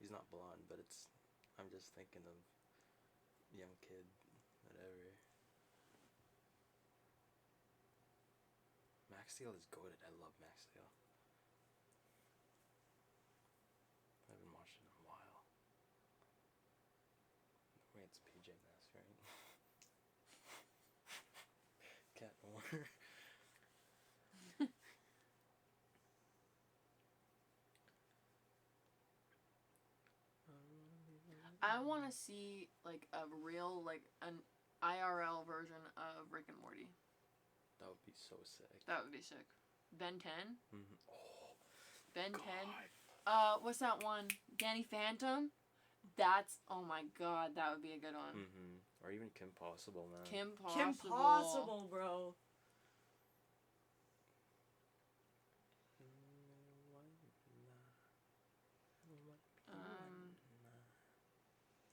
He's not blonde, but I'm just thinking of young kid, whatever. Max Steel is goated. I love Max Steel. I haven't watched it in a while. Wait, it's PJ Masks, right? Cat Noir. I want to see like a real like an IRL version of Rick and Morty. That would be so sick. That would be sick. Ben 10. Mm-hmm. Oh, Ben God. 10. What's that one? Danny Phantom. That's, oh my god, that would be a good one. Mm-hmm. Or even Kim Possible, man. Kim Possible. Kim Possible, bro.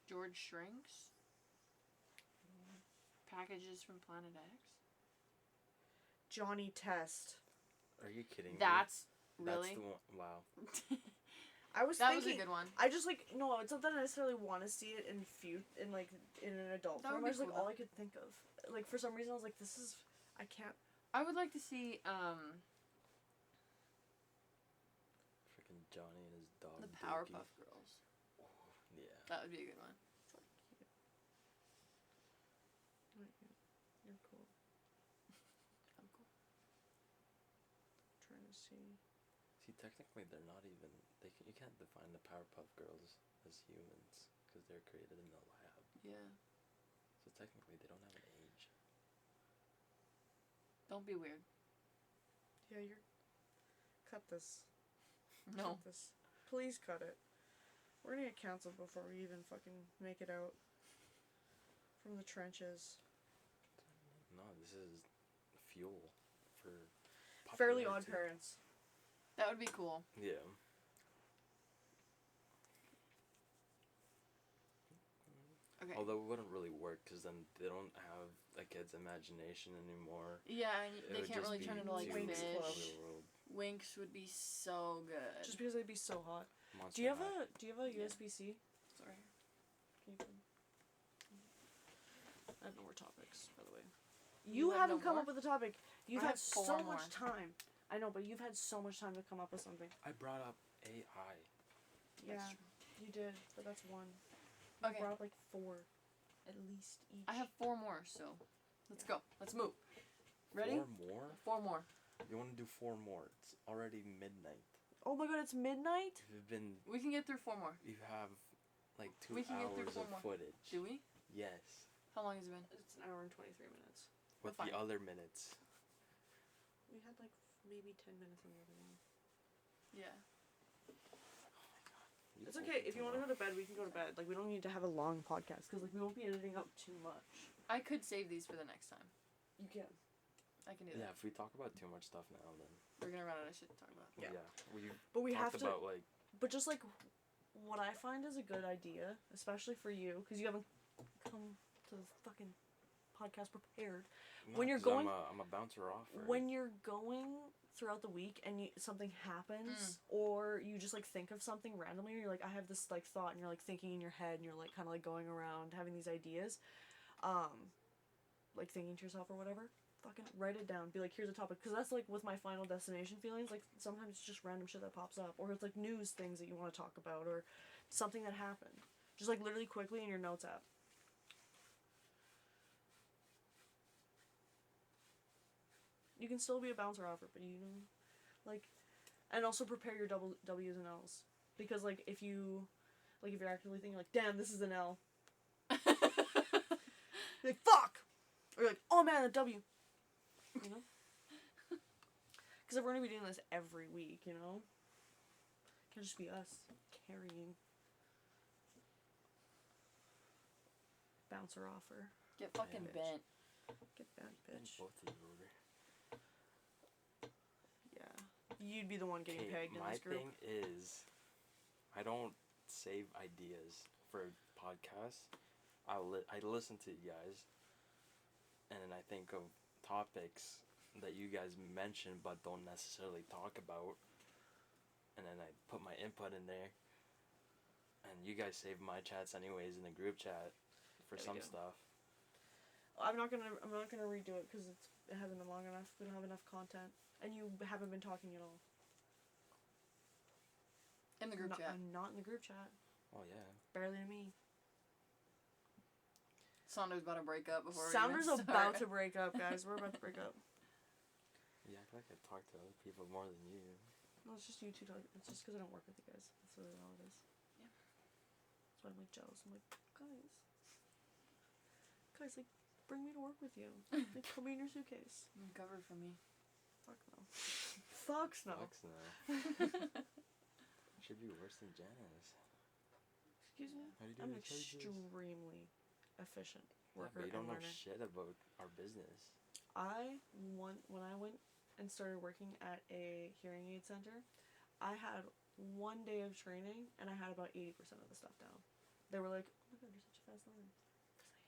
George Shrinks. Packages from Planet X. Johnny Test. Are you kidding me? That's really. That's the one. Wow. I was That thinking. was a good one. I just no, it's not that I necessarily want to see it in an adult That would form. be I just cool, all though. I could think of. Like for some reason I was like, I can't. I would like to see Freaking Johnny and his dog. the Dookie. Powerpuff Girls. Yeah. That would be a good one. You're cool. I'm cool. Trying to see. See, technically, they're not even. You can't define the Powerpuff Girls as humans because they're created in the lab. Yeah. So technically, they don't have an age. Don't be weird. Yeah, cut this. No. Cut this. Please cut it. We're gonna get canceled before we even fucking make it out from the trenches. No, this is fuel for. Fairly Odd popularity. Parents. That would be cool. Yeah. Okay. Although it wouldn't really work because then they don't have a kid's imagination anymore. Yeah, and It they would can't just really be turn into like too Winx fish. Club. real world. Winx would be so good. Just because they'd be so hot. Monster Do you have High. a USB-C? Sorry. Can you I have no more topics, by the way. You You have haven't no come more? up with a topic. You've I had have 4 so more. much time. I know, but you've had so much time to come up with something. I brought up AI. Yeah, true. you did, but that's one. You Okay. brought up like 4, at least each. I have 4 more, so let's go. Let's move. Ready? 4 more? 4 more. You want to do 4 more? It's already midnight. Oh my god, it's midnight. You've been. We can get through 4 more. You have like 2 We can get through hours 4 of more. footage. Do we? Yes. How long has it been? It's an hour and 23 minutes. With We're the fine. other minutes. We had like maybe 10 minutes on the other one. Yeah. It's okay. If you want to go to bed, we can go to bed. Like, we don't need to have a long podcast because like we won't be editing up too much. I could save these for the next time. You can. I can do Yeah, that. if we talk about too much stuff now, then. We're gonna run out of shit to talk about. Yeah. We But we have talked to. about like. But just like, what I find is a good idea, especially for you, because you haven't come to the fucking podcast prepared. When you're 'cause going- I'm a bouncer off. When you're going throughout the week and something happens, or you just like think of something randomly, or you're like, I have this like thought, and you're like thinking in your head, and you're like kind of like going around having these ideas, like thinking to yourself or whatever. Fucking write it down. Be like, here's a topic, because that's like with my Final Destination feelings. Like sometimes it's just random shit that pops up, or it's like news things that you want to talk about, or something that happened. Just like literally quickly in your notes app. You can still be a bouncer offer, but you know, like, and also prepare your W's and L's, because like if you're actively thinking like, damn, this is an L. You're like, fuck, or you're like, oh man, a W. You know, because if we're gonna be doing this every week, you know, it can't just be us carrying. Bouncer offer. Get fucking bitch. bent. Get bent, bitch. Both of you over. Yeah. you'd be the one getting pegged in this group. My thing is, I don't save ideas for podcasts. I listen to you guys, and then I think of topics that you guys mention but don't necessarily talk about, and then I put my input in there, and you guys save my chats anyways in the group chat for some stuff. I'm not gonna redo it because it hasn't been long enough. We don't have enough content, and you haven't been talking at all. In the group chat. I'm not in the group chat. Oh yeah. Barely to me. Sonder's about to break up before Sonder's we even start. about to break up, guys. We're about to break up. Yeah, I feel like I talk to other people more than you. No, it's just you two talking. It's just because I don't work with you guys. That's really all it is. Yeah. That's why I'm like jealous. I'm like, guys, like, bring me to work with you. Like, put me in your suitcase. Covered for me. Fuck no. Fucks no. Fucks no. Should be worse than Janice. Excuse me? How do you do I'm your pages? extremely efficient Yeah, worker but you don't and know learner. shit about our business. When I went and started working at a hearing aid center, I had 1 day of training and I had about 80% of the stuff down. They were like, "Oh my god, you're such a fast learner."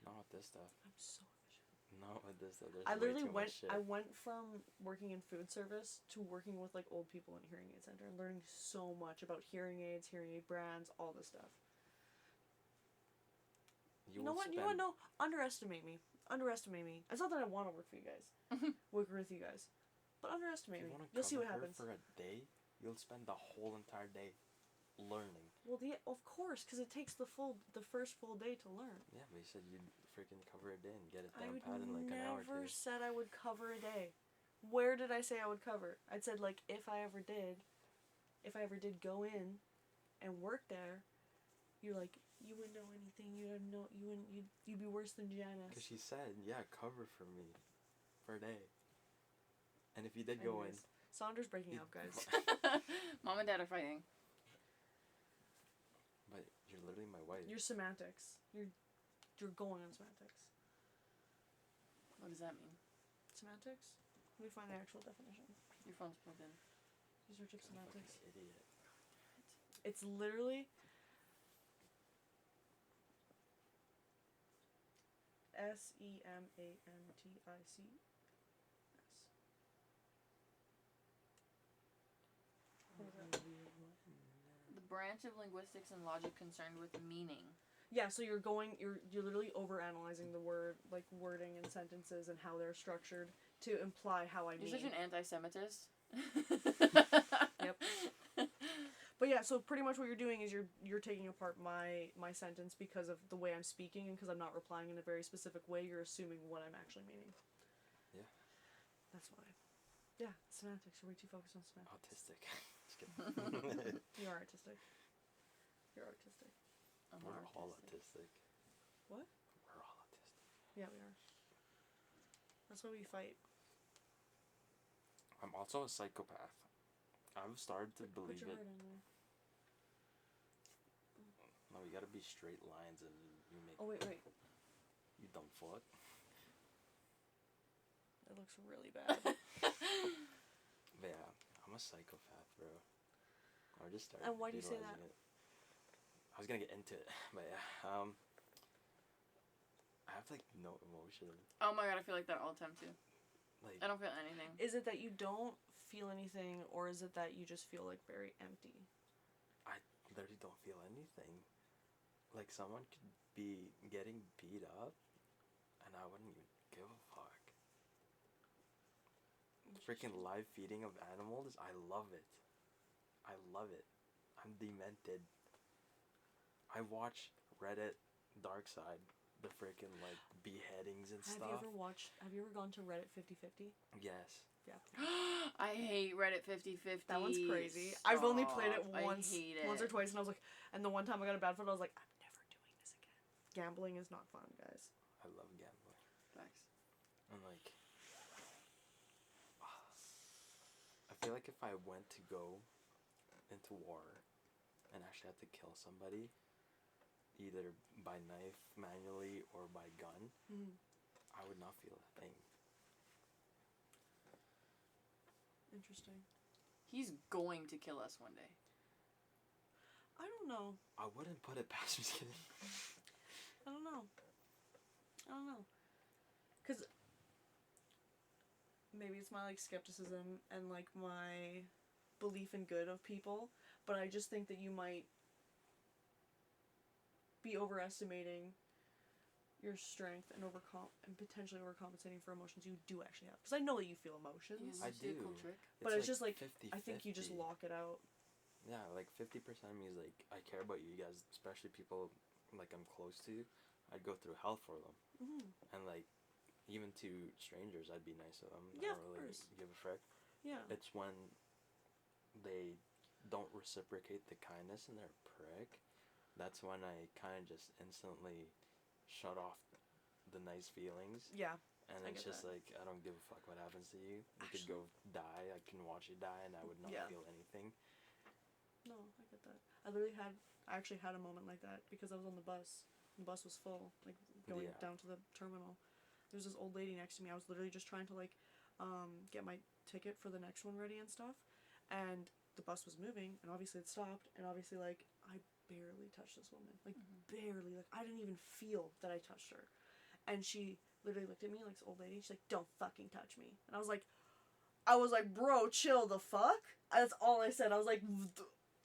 Not with this stuff. I'm so efficient. Not with this stuff. There's I way literally too much shit. I went from working in food service to working with like old people in a hearing aid center and learning so much about hearing aids, hearing aid brands, all this stuff. You know what? No, underestimate me. Underestimate me. It's not that I want to work for you guys, work with you guys, but underestimate me. You'll see what happens. For a day, you'll spend the whole entire day learning. Well, of course, because it takes the first full day to learn. Yeah, but you said you'd freaking cover a day and get it down pat in like an hour. I never said I would cover a day. Where did I say I would cover? I said like if I ever did go in and work there, you're like, you wouldn't know anything. You'd be worse than Janice. Because she said, yeah, cover for me for a day. And if you did go in, Sonder's breaking up, guys. Mom and Dad are fighting. But you're literally my wife. You're semantics. You're going on semantics. What does that mean? Semantics? Let me find the actual definition. Your phone's plugged in. You search up semantics. Idiot. It's literally semantics. The branch of linguistics and logic concerned with meaning. Yeah, so you're literally overanalyzing the wording and sentences and how they're structured to imply how I mean. You're such an anti-Semitist. Yep. But yeah, so pretty much what you're doing is you're taking apart my sentence because of the way I'm speaking and because I'm not replying in a very specific way. You're assuming what I'm actually meaning. Yeah. That's why. Yeah, semantics. You're way too focused on semantics. Autistic. Just kidding. You are artistic. You're artistic. We're all autistic. What? We're all autistic. Yeah, we are. That's why we fight. I'm also a psychopath. I've started to believe Put your it. heart in there. No, you gotta be straight lines and you make. Oh wait. You dumb fuck. It looks really bad. But yeah, I'm a psychopath, bro. I just started. And why do you say that? it. I was gonna get into it, but yeah. I have like no emotion. Oh my god, I feel like that all the time too. Like I don't feel anything. Is it that you don't feel anything, or is it that you just feel like very empty? I literally don't feel anything. Like someone could be getting beat up, and I wouldn't even give a fuck. Freaking live feeding of animals, I love it. I love it. I'm demented. I watch Reddit Dark Side, the freaking like beheadings and stuff. Have you ever gone to Reddit 50/50? Yes. Yeah. I hate Reddit 50/50. That one's crazy. Stop. I've only played it once. I hate it. Once or twice, and I was like, and the one time I got a bad foot, I was like, I'm never doing this again. Gambling is not fun, guys. I love gambling. Facts. And like, I feel like if I went to go into war and actually had to kill somebody, either by knife manually or by gun, I would not feel a thing. Interesting. He's going to kill us one day. I don't know. I wouldn't put it past me. Kidding. I don't know. Cause maybe it's my like skepticism and like my belief in good of people, but I just think that you might be overestimating your strength and potentially overcompensating for emotions you do actually have. Because I know that you feel emotions, I do. Cool trick. but it's just like 50, I think you just lock it out. Yeah, like 50% of me is like, I care about you guys, especially people like I'm close to. I'd go through hell for them. Mm-hmm. And like, even to strangers, I'd be nice to them. Yeah, I don't really of course. give a frick. Yeah. It's when they don't reciprocate the kindness and they're a prick. That's when I kind of just instantly shut off the nice feelings. Yeah. And I it's get just that. like, I don't give a fuck what happens to you. You could Actually- go die. I can watch you die and I would not Yeah. feel anything. No, I get that. I actually had a moment like that because I was on the bus. The bus was full, like going Yeah. down to the terminal. There was this old lady next to me. I was literally just trying to like get my ticket for the next one ready and stuff. And the bus was moving, and obviously it stopped, and obviously like I barely touched this woman. Like barely. Like I didn't even feel that I touched her. And she literally looked at me like this old lady. She's like, "Don't fucking touch me." And I was like, "Bro, chill the fuck." That's all I said. I was like,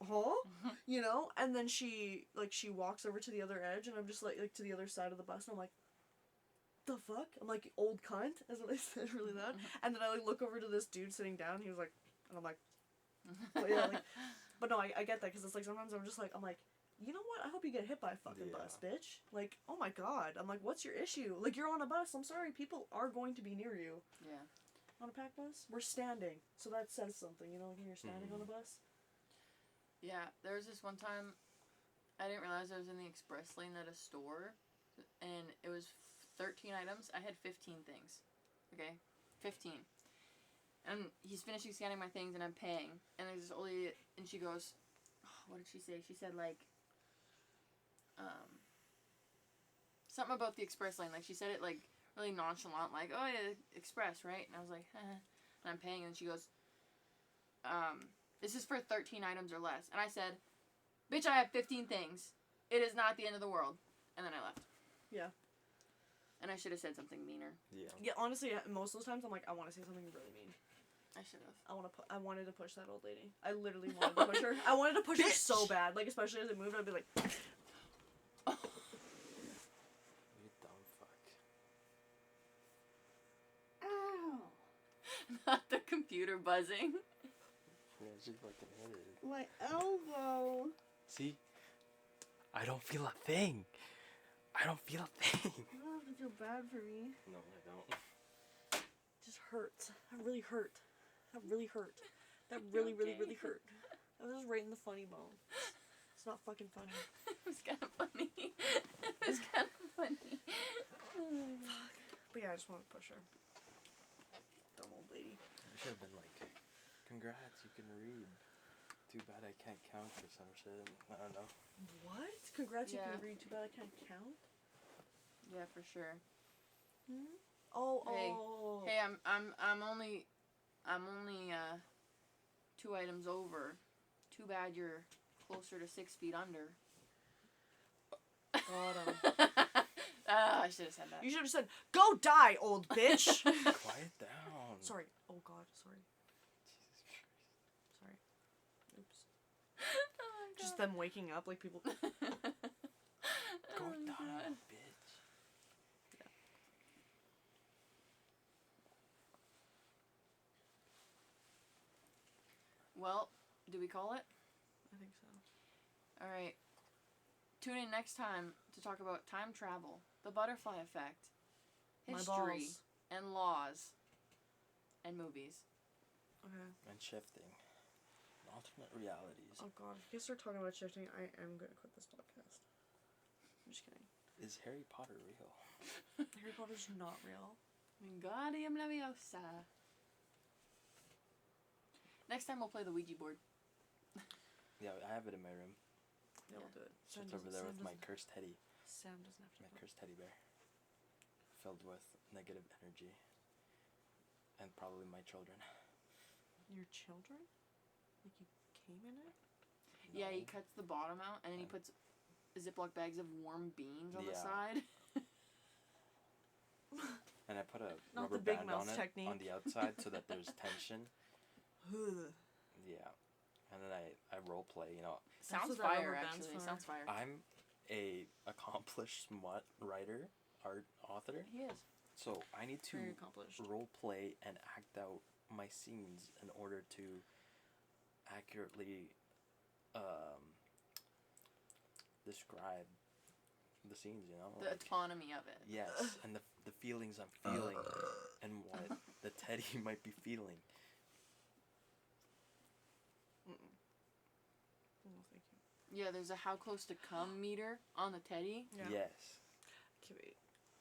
huh? You know? And then she walks over to the other edge, and I'm just like to the other side of the bus, and I'm like, the fuck? I'm like, old cunt, is what I said really loud. And then I like look over to this dude sitting down, he was like, and I'm like, oh, yeah, like, but no, I get that, because it's like, sometimes I'm like, you know what? I hope you get hit by a fucking bus, bitch. Like, oh my god. I'm like, what's your issue? Like, you're on a bus. I'm sorry, people are going to be near you. Yeah. On a packed bus? We're standing. So that says something, you know, like when you're standing on a bus. Yeah, there was this one time, I didn't realize I was in the express lane at a store, and it was 13 items. I had 15 things. Okay? 15. And he's finishing scanning my things, and I'm paying. And there's this old lady, and she goes, what did she say? She said, like, something about the express lane. Like, she said it, like, really nonchalant, like, oh, yeah, express, right? And I was like, and I'm paying, and she goes, this is for 13 items or less. And I said, bitch, I have 15 things. It is not the end of the world. And then I left. Yeah. And I should have said something meaner. Yeah. Yeah, honestly, most of the times I'm like, I want to say something really mean. I should have. I wanted to push that old lady. I literally wanted to push her. I wanted to push her so bad. Like, especially as it moved, I'd be like, You dumb fuck. ow. Not the computer buzzing. Yeah, she fucking hit it. My elbow. See? I don't feel a thing. I don't feel a thing. You don't have to feel bad for me. No, I don't. It just hurts. That really hurt. That really hurt. That really, really, really hurt. I was just right in the funny bone. It's not fucking funny. It was kind of funny. It was kind of funny. But yeah, I just wanted to push her. Dumb old lady. I should have been like, congrats, you can read. Too bad I can't count or some shit. I don't know. What? Congrats, you Yeah. can read. Too bad I can't count. Yeah, for sure. Hmm? Oh, Hey. oh. Hey, I'm only 2 items over. Too bad you're closer to 6 feet under. I should have said that. You should have said, "Go die, old bitch." Quiet down. Sorry. Oh God. Sorry. Jesus Christ. Sorry. Oops. Oh, Just them waking up like people. Go Oh, down, God. bitch. Well, do we call it? I think so. All right. Tune in next time to talk about time travel, the butterfly effect, My history, balls. and laws, and movies. Okay. And shifting. Alternate realities. Oh God. If you start talking about shifting, I am gonna quit this podcast. I'm just kidding. Is Harry Potter real? Harry Potter's not real. Wingardium Leviosa. Next time we'll play the Ouija board. Yeah, I have it in my room. Yeah, we'll do it. It's just over there with my cursed teddy. Sam doesn't have to. My cursed teddy bear. Filled with negative energy. And probably my children. Your children? Like you came in it? Yeah, he cuts the bottom out, and then he puts Ziploc bags of warm beans on the Yeah. side. And I put a Not rubber the Big band Mouth on it technique. on the outside so that there's tension. Ugh. Yeah. And then I role play, you know. Sounds what that fire, rubber band's actually. for. Sounds fire. I'm a accomplished smut writer, art author. He is. So I need to Very accomplished. role play and act out my scenes in order to accurately describe the scenes, you know? The autonomy of it. Yes, and the feelings I'm feeling and what the Teddy might be feeling. No, thank you. Yeah, there's a how close to come meter on the Teddy. Yeah. Yes. Okay, wait.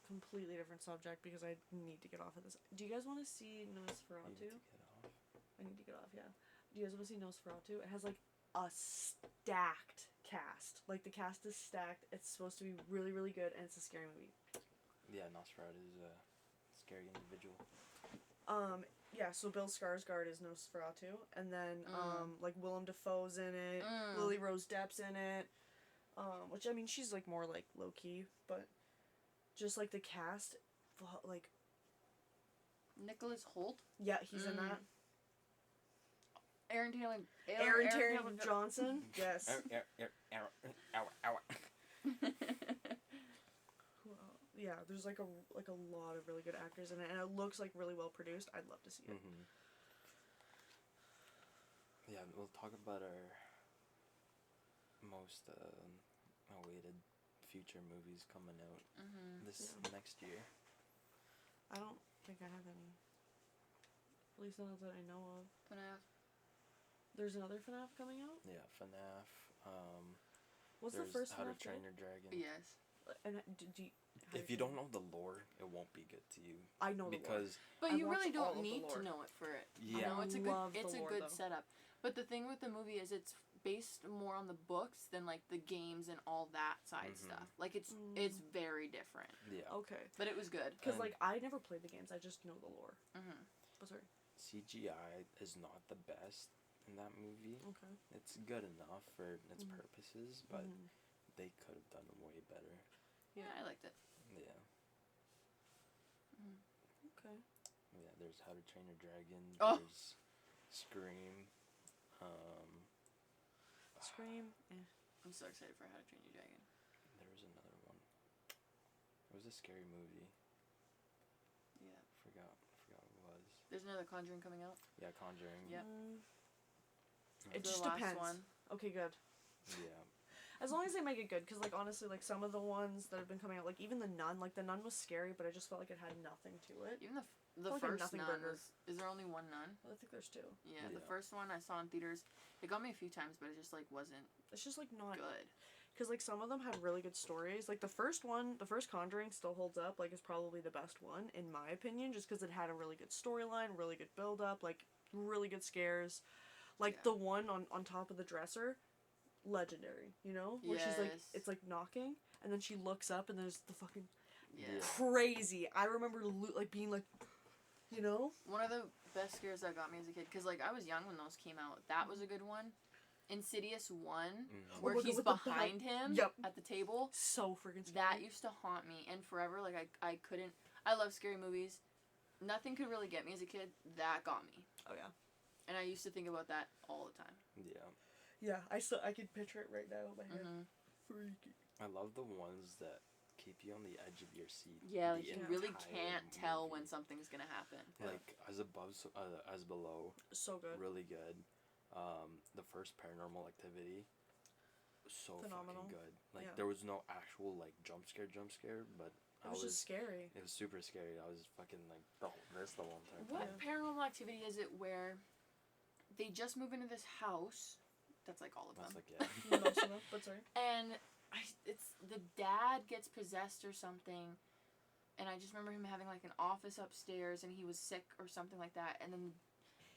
Completely different subject because I need to get off of this. Do you guys want to see You Nosferatu? need to get off. I need to get off, yeah. Do you guys want to see Nosferatu? It has like a stacked cast. Like the cast is stacked. It's supposed to be really, really good, and it's a scary movie. Yeah, Nosferatu is a scary individual. Yeah, so Bill Skarsgård is Nosferatu, and then like Willem Dafoe's in it, Lily Rose Depp's in it, which I mean she's like more like low key, but just like the cast, like Nicholas Holt. yeah, he's in that. Aaron Taylor. Aaron Taylor Johnson, yes. Yeah, there's like a lot of really good actors in it, and it looks like really well produced. I'd love to see it. Mm-hmm. Yeah, we'll talk about our most awaited future movies coming out this next year. I don't think I have any. At least not that I know of. FNAF. There's another FNAF coming out? Yeah, FNAF. What's the There's first How to FNAF? Train Your Dragon. Yes. And do you, If you don't know the lore, it won't be good to you. I know the lore. Because But I've you really watched all don't of the need to lore. know it for it. Yeah. You know, it's a Love good the lore, good though. setup. But the thing with the movie is it's based more on the books than like the games and all that side stuff. Like it's very different. yeah, Okay. But it was good. Because, And- like, I never played the games. I just know the lore. Mm-hmm. Oh, sorry. CGI is not the best in that movie. Okay. It's good enough for its purposes, but Mhm. they could have done way better. Yeah, I liked it. Yeah. Okay. Yeah, there's How to Train Your Dragon. Oh. There's Scream. Scream. I'm so excited for How to Train Your Dragon. There was another one. It was a scary movie. Yeah. Forgot what it was. There's another Conjuring coming out. Yeah, Conjuring. Yeah. It The just last depends. one. Okay, good. Yeah. As long as they make it good, because, like, honestly, like, some of the ones that have been coming out, like, even The Nun, like, The Nun was scary, but I just felt like it had nothing to it. Even the Like a first nothing nun burger. is there only one nun? I think there's two. Yeah, the Yeah. first one I saw in theaters. It got me a few times, but it just like wasn't It's just, like, not good. because, like, some of them had really good stories. Like, the first Conjuring still holds up. Like, is probably the best one, in my opinion, just because it had a really good storyline, really good build-up, like, really good scares. Like, Yeah. the one on top of the dresser, legendary, you know? Where she's, like, Yes. it's, like, knocking, and then she looks up, and there's the fucking Yeah. crazy. I remember, like, being, like, you know? One of the best scares that got me as a kid, because like I was young when those came out. That was a good one. Insidious 1, where Oh my God, he's with the behind him Yep. at the table. So freaking scary. That used to haunt me, and forever. Like I couldn't. I love scary movies. Nothing could really get me as a kid. That got me, Oh, yeah. and I used to think about that all the time. Yeah. Yeah, I can picture it right now in my head. Mm-hmm. Freaky. I love the ones that keep you on the edge of your seat. Yeah, the like you really entire can't tell when movie. something's gonna happen. Like as above, as below. So good. Really good. The first Paranormal Activity. So Phenomenal. fucking good. Like Yeah. there was no actual like jump scare, but It was just scary. It was super scary. I was fucking like the whole entire time. What paranormal activity is it where they just move into this house? That's like all of That's them. like yeah. Most of them, but sorry. And it's the dad gets possessed or something, and I just remember him having like an office upstairs, and he was sick or something like that. And then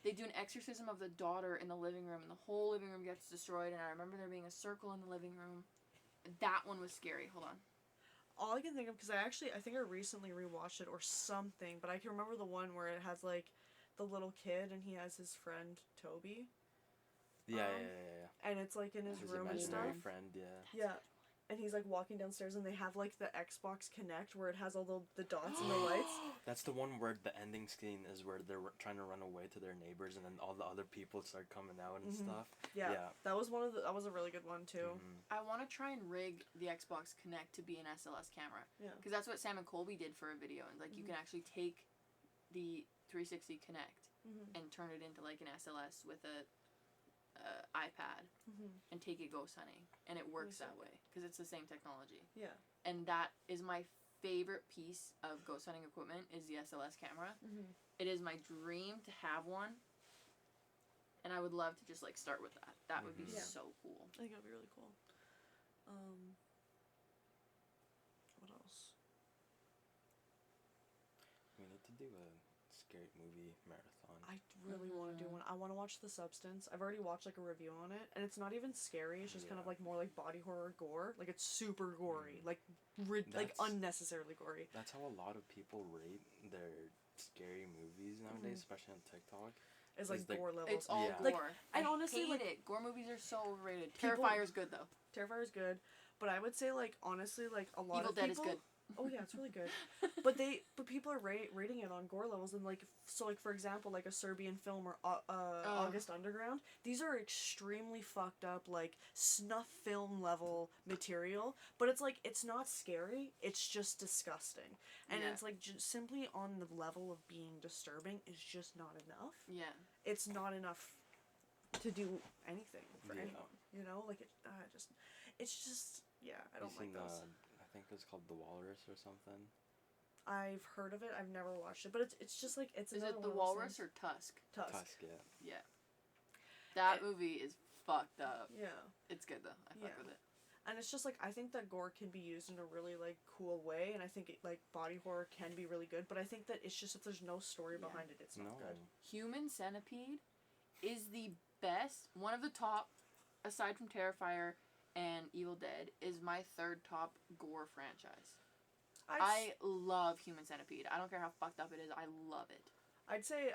they do an exorcism of the daughter in the living room, and the whole living room gets destroyed. And I remember there being a circle in the living room. That one was scary. Hold on. All I can think of, because I think I recently rewatched it or something, but I can remember the one where it has like the little kid and he has his friend Toby. Yeah. And it's like in his room and stuff. imaginary friend, yeah. Yeah. And he's like walking downstairs and they have like the Xbox Connect where it has all the dots and the lights. That's the one where the ending scene is where they're trying to run away to their neighbors and then all the other people start coming out and stuff. Yeah. That was that was a really good one too. I want to try and rig the Xbox Connect to be an SLS camera. Yeah. Because that's what Sam and Colby did for a video. And like you can actually take the 360 Connect and turn it into like an SLS with a iPad and take it ghost hunting, and it works that way because it's the same technology. Yeah. And that is my favorite piece of ghost hunting equipment is the SLS camera. It is my dream to have one, and I would love to just like start with that. That would be so cool. I think that would be really cool. What else? We need to do a scary movie marathon. I really want to do one. I want to watch The Substance. I've already watched like a review on it, and it's not even scary. It's just kind of like more like body horror gore. Like it's super gory, like unnecessarily gory. That's how a lot of people rate their scary movies nowadays, especially on TikTok. It's like gore levels. It's all Like, gore. and honestly, hate like it. Gore movies are so overrated. People- Terrifier's good though. Terrifier's good, but I would say like honestly, like a lot Evil of Dead people. is good. Oh yeah, it's really good. but people are rating it on gore levels, and like so like for example like a Serbian film or August Underground. These are extremely fucked up like snuff film level material, but it's like it's not scary. It's just disgusting, and it's like simply on the level of being disturbing is just not enough. Yeah. It's not enough to do anything for anyone. You know, like it's just I don't like those. I think it's called The Walrus or something. I've heard of it. I've never watched it, but it's just like it's. Is it The Walrus or Tusk? Tusk? Yeah. Yeah. That movie is fucked up. Yeah. It's good though. I fuck with it. And it's just like I think that gore can be used in a really like cool way, and I think like body horror can be really good. But I think that it's just if there's no story behind it, it's not good. Human Centipede is the best. One of the top, aside from Terrifier and Evil Dead, is my third top gore franchise. I love Human Centipede. I don't care how fucked up it is. I love it. I'd say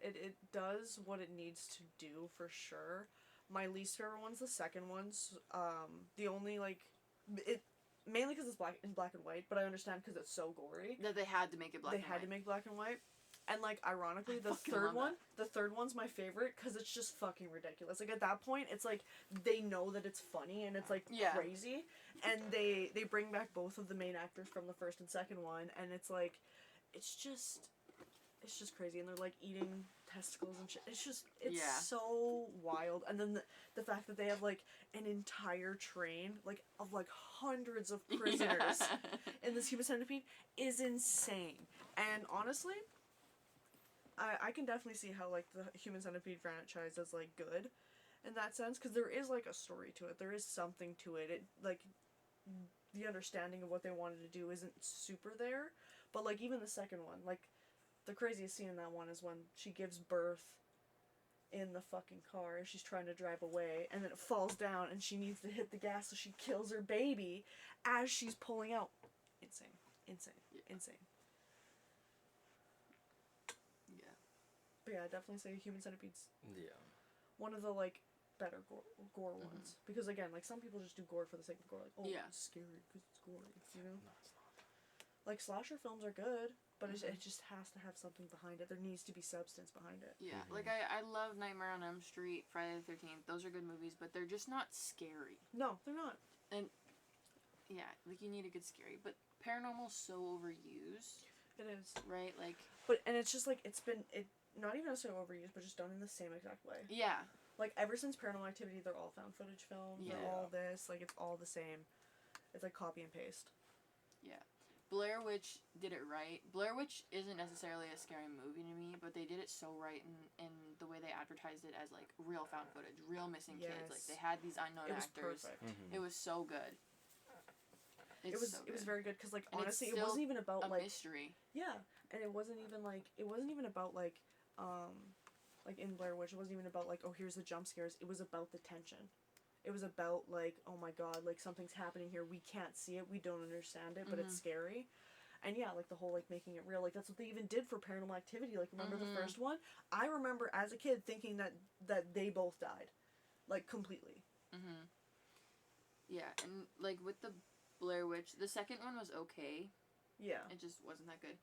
it does what it needs to do for sure. My least favorite one's the second one's. The only like it mainly because it's black and white, but I understand because it's so gory that they had to make it black. They had to make black and white. And, like, ironically, the third one's my favorite because it's just fucking ridiculous. Like, at that point, it's, like, they know that it's funny and it's, like, crazy. And they bring back both of the main actors from the first and second one. And it's, like, it's just crazy. And they're, like, eating testicles and shit. It's so wild. And then the fact that they have, like, an entire train, like, of, like, hundreds of prisoners in this Human Centipede is insane. And, honestly, I can definitely see how, like, the Human Centipede franchise is, like, good in that sense, because there is, like, a story to it. There is something to it. It, like, the understanding of what they wanted to do isn't super there, but, like, even the second one, like, the craziest scene in that one is when she gives birth in the fucking car as she's trying to drive away, and then it falls down, and she needs to hit the gas, so she kills her baby as she's pulling out. Insane. But yeah, I'd definitely say Human Centipede's one of the, like, better gore ones. Because, again, like, some people just do gore for the sake of gore. Like, it's scary because it's gory, you know? No, it's not. Like, slasher films are good, but it just has to have something behind it. There needs to be substance behind it. Yeah, like, I love Nightmare on Elm Street, Friday the 13th. Those are good movies, but they're just not scary. No, they're not. And, yeah, like, you need a good scary. But paranormal's so overused. It is. Right? Like... And it's just, like, not even necessarily overused, but just done in the same exact way. Yeah. Like, ever since Paranormal Activity, they're all found footage films. Yeah. They're all this. Like, it's all the same. It's like copy and paste. Yeah. Blair Witch did it right. Blair Witch isn't necessarily a scary movie to me, but they did it so right in the way they advertised it as, like, real found footage, real missing kids. Like, they had these unknown actors. Perfect. It was so good. It was very good, because, like, and honestly, it wasn't even about, like... mystery. Yeah, and it wasn't even about, like, like, in Blair Witch, it wasn't even about, like, oh, here's the jump scares. It was about the tension. It was about, like, oh my god, like, something's happening here. We can't see it. We don't understand it, but it's scary. And yeah, like, the whole, like, making it real. Like, that's what they even did for Paranormal Activity. Like, remember the first one? I remember as a kid thinking that they both died. like, completely. Mhm. Yeah, and like with the Blair Witch, the second one was okay. Yeah. It just wasn't that good.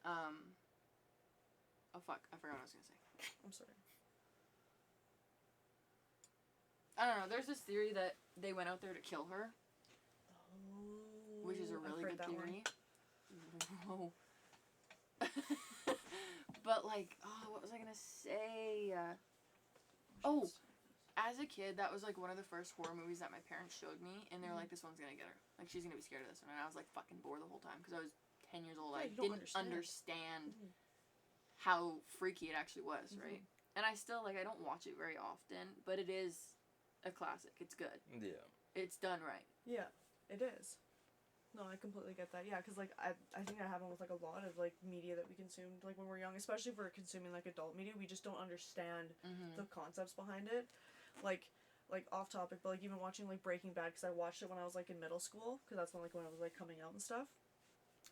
Oh fuck, I forgot what I was gonna say. I'm sorry. I don't know. There's this theory that they went out there to kill her, Oh, which is a I've really heard good that theory. Whoa. But like, oh, what was I gonna say? Oh, as a kid, that was like one of the first horror movies that my parents showed me, and they're like, "This one's gonna get her. Like, she's gonna be scared of this one." And I was like fucking bored the whole time because I was 10 years old. Yeah, I you don't didn't understand Mhm. how freaky it actually was, Mhm. right? And I still like I don't watch it very often, but it is a classic. It's good. Yeah. It's done right. Yeah, it is. No, I completely get that. Yeah, because, like, I think that happened with, like, a lot of, like, media that we consumed, like, when we're young, especially if we're consuming, like, adult media, we just don't understand the concepts behind it. Like, off topic, but, like, even watching, like, Breaking Bad, because I watched it when I was, like, in middle school, because that's when it was, like, coming out and stuff.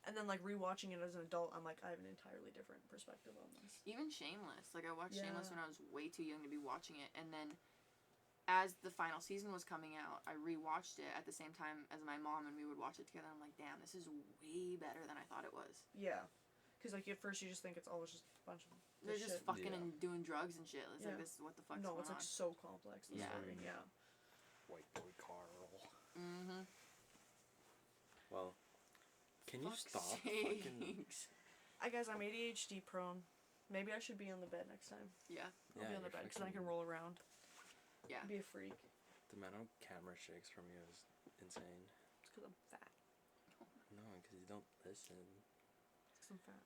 And then, like, rewatching it as an adult, I'm like, I have an entirely different perspective on this. Even Shameless. Like, I watched Yeah. Shameless when I was way too young to be watching it, and then as the final season was coming out, I rewatched it at the same time as my mom, and we would watch it together. I'm like, damn, this is way better than I thought it was. Yeah. Because, like, at first you just think it's always just a bunch of They're just shit. fucking Yeah. and doing drugs and shit. It's Yeah. like, this is what the fuck's No, going it's, like, on. so complex, the Yeah. story. Yeah. White boy Carl. Mm-hmm. Well, can you Fuck's stop fucking... sakes. Guys, I'm ADHD prone. Maybe I should be on the bed next time. Yeah. I'll be on the bed because I can roll around. Yeah. Be a freak. The amount of camera shakes from you is insane. It's because I'm fat. No, because you don't listen. It's because I'm fat.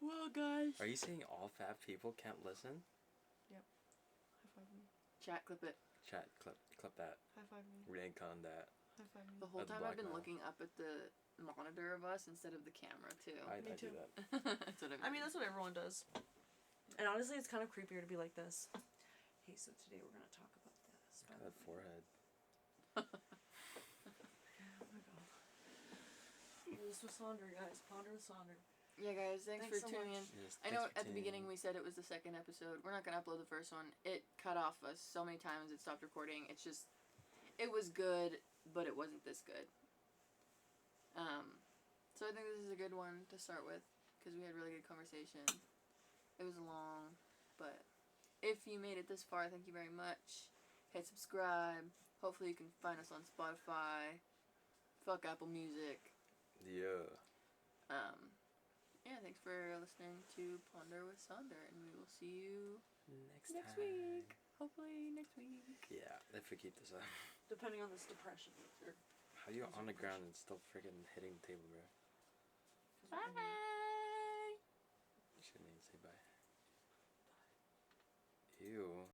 Well, guys. Are you saying all fat people can't listen? High five me. Chat, clip it. Chat, clip that. High five me. Recon that. High five me. The whole That's time I've been blackmail. looking up at the monitor of us instead of the camera, too. I Me do too. that. That's what I mean, that's what everyone does. And honestly, it's kind of creepier to be like this. Hey, so today we're going to talk about this. Look at that forehead. Oh my god. This was Sonder, guys. Ponder with Sonder. Yeah, guys, thanks for so tuning much. in. Yes, I know thanks for at the beginning tuning we said it was the second episode. We're not going to upload the first one. It cut off us so many times it stopped recording. It's just, it was good, but it wasn't this good. So I think this is a good one to start with because we had really good conversation. It was long, but if you made it this far, thank you very much. Hit subscribe. Hopefully you can find us on Spotify. Fuck Apple Music. Yeah. Yeah, thanks for listening to Ponder with Sonder, and we will see you Next next time. week. Hopefully next week. Yeah, if we keep this up. Depending on this depression. Or How you on the ground and still freaking hitting the table, bro? Bye. Shouldn't even say bye. Ew.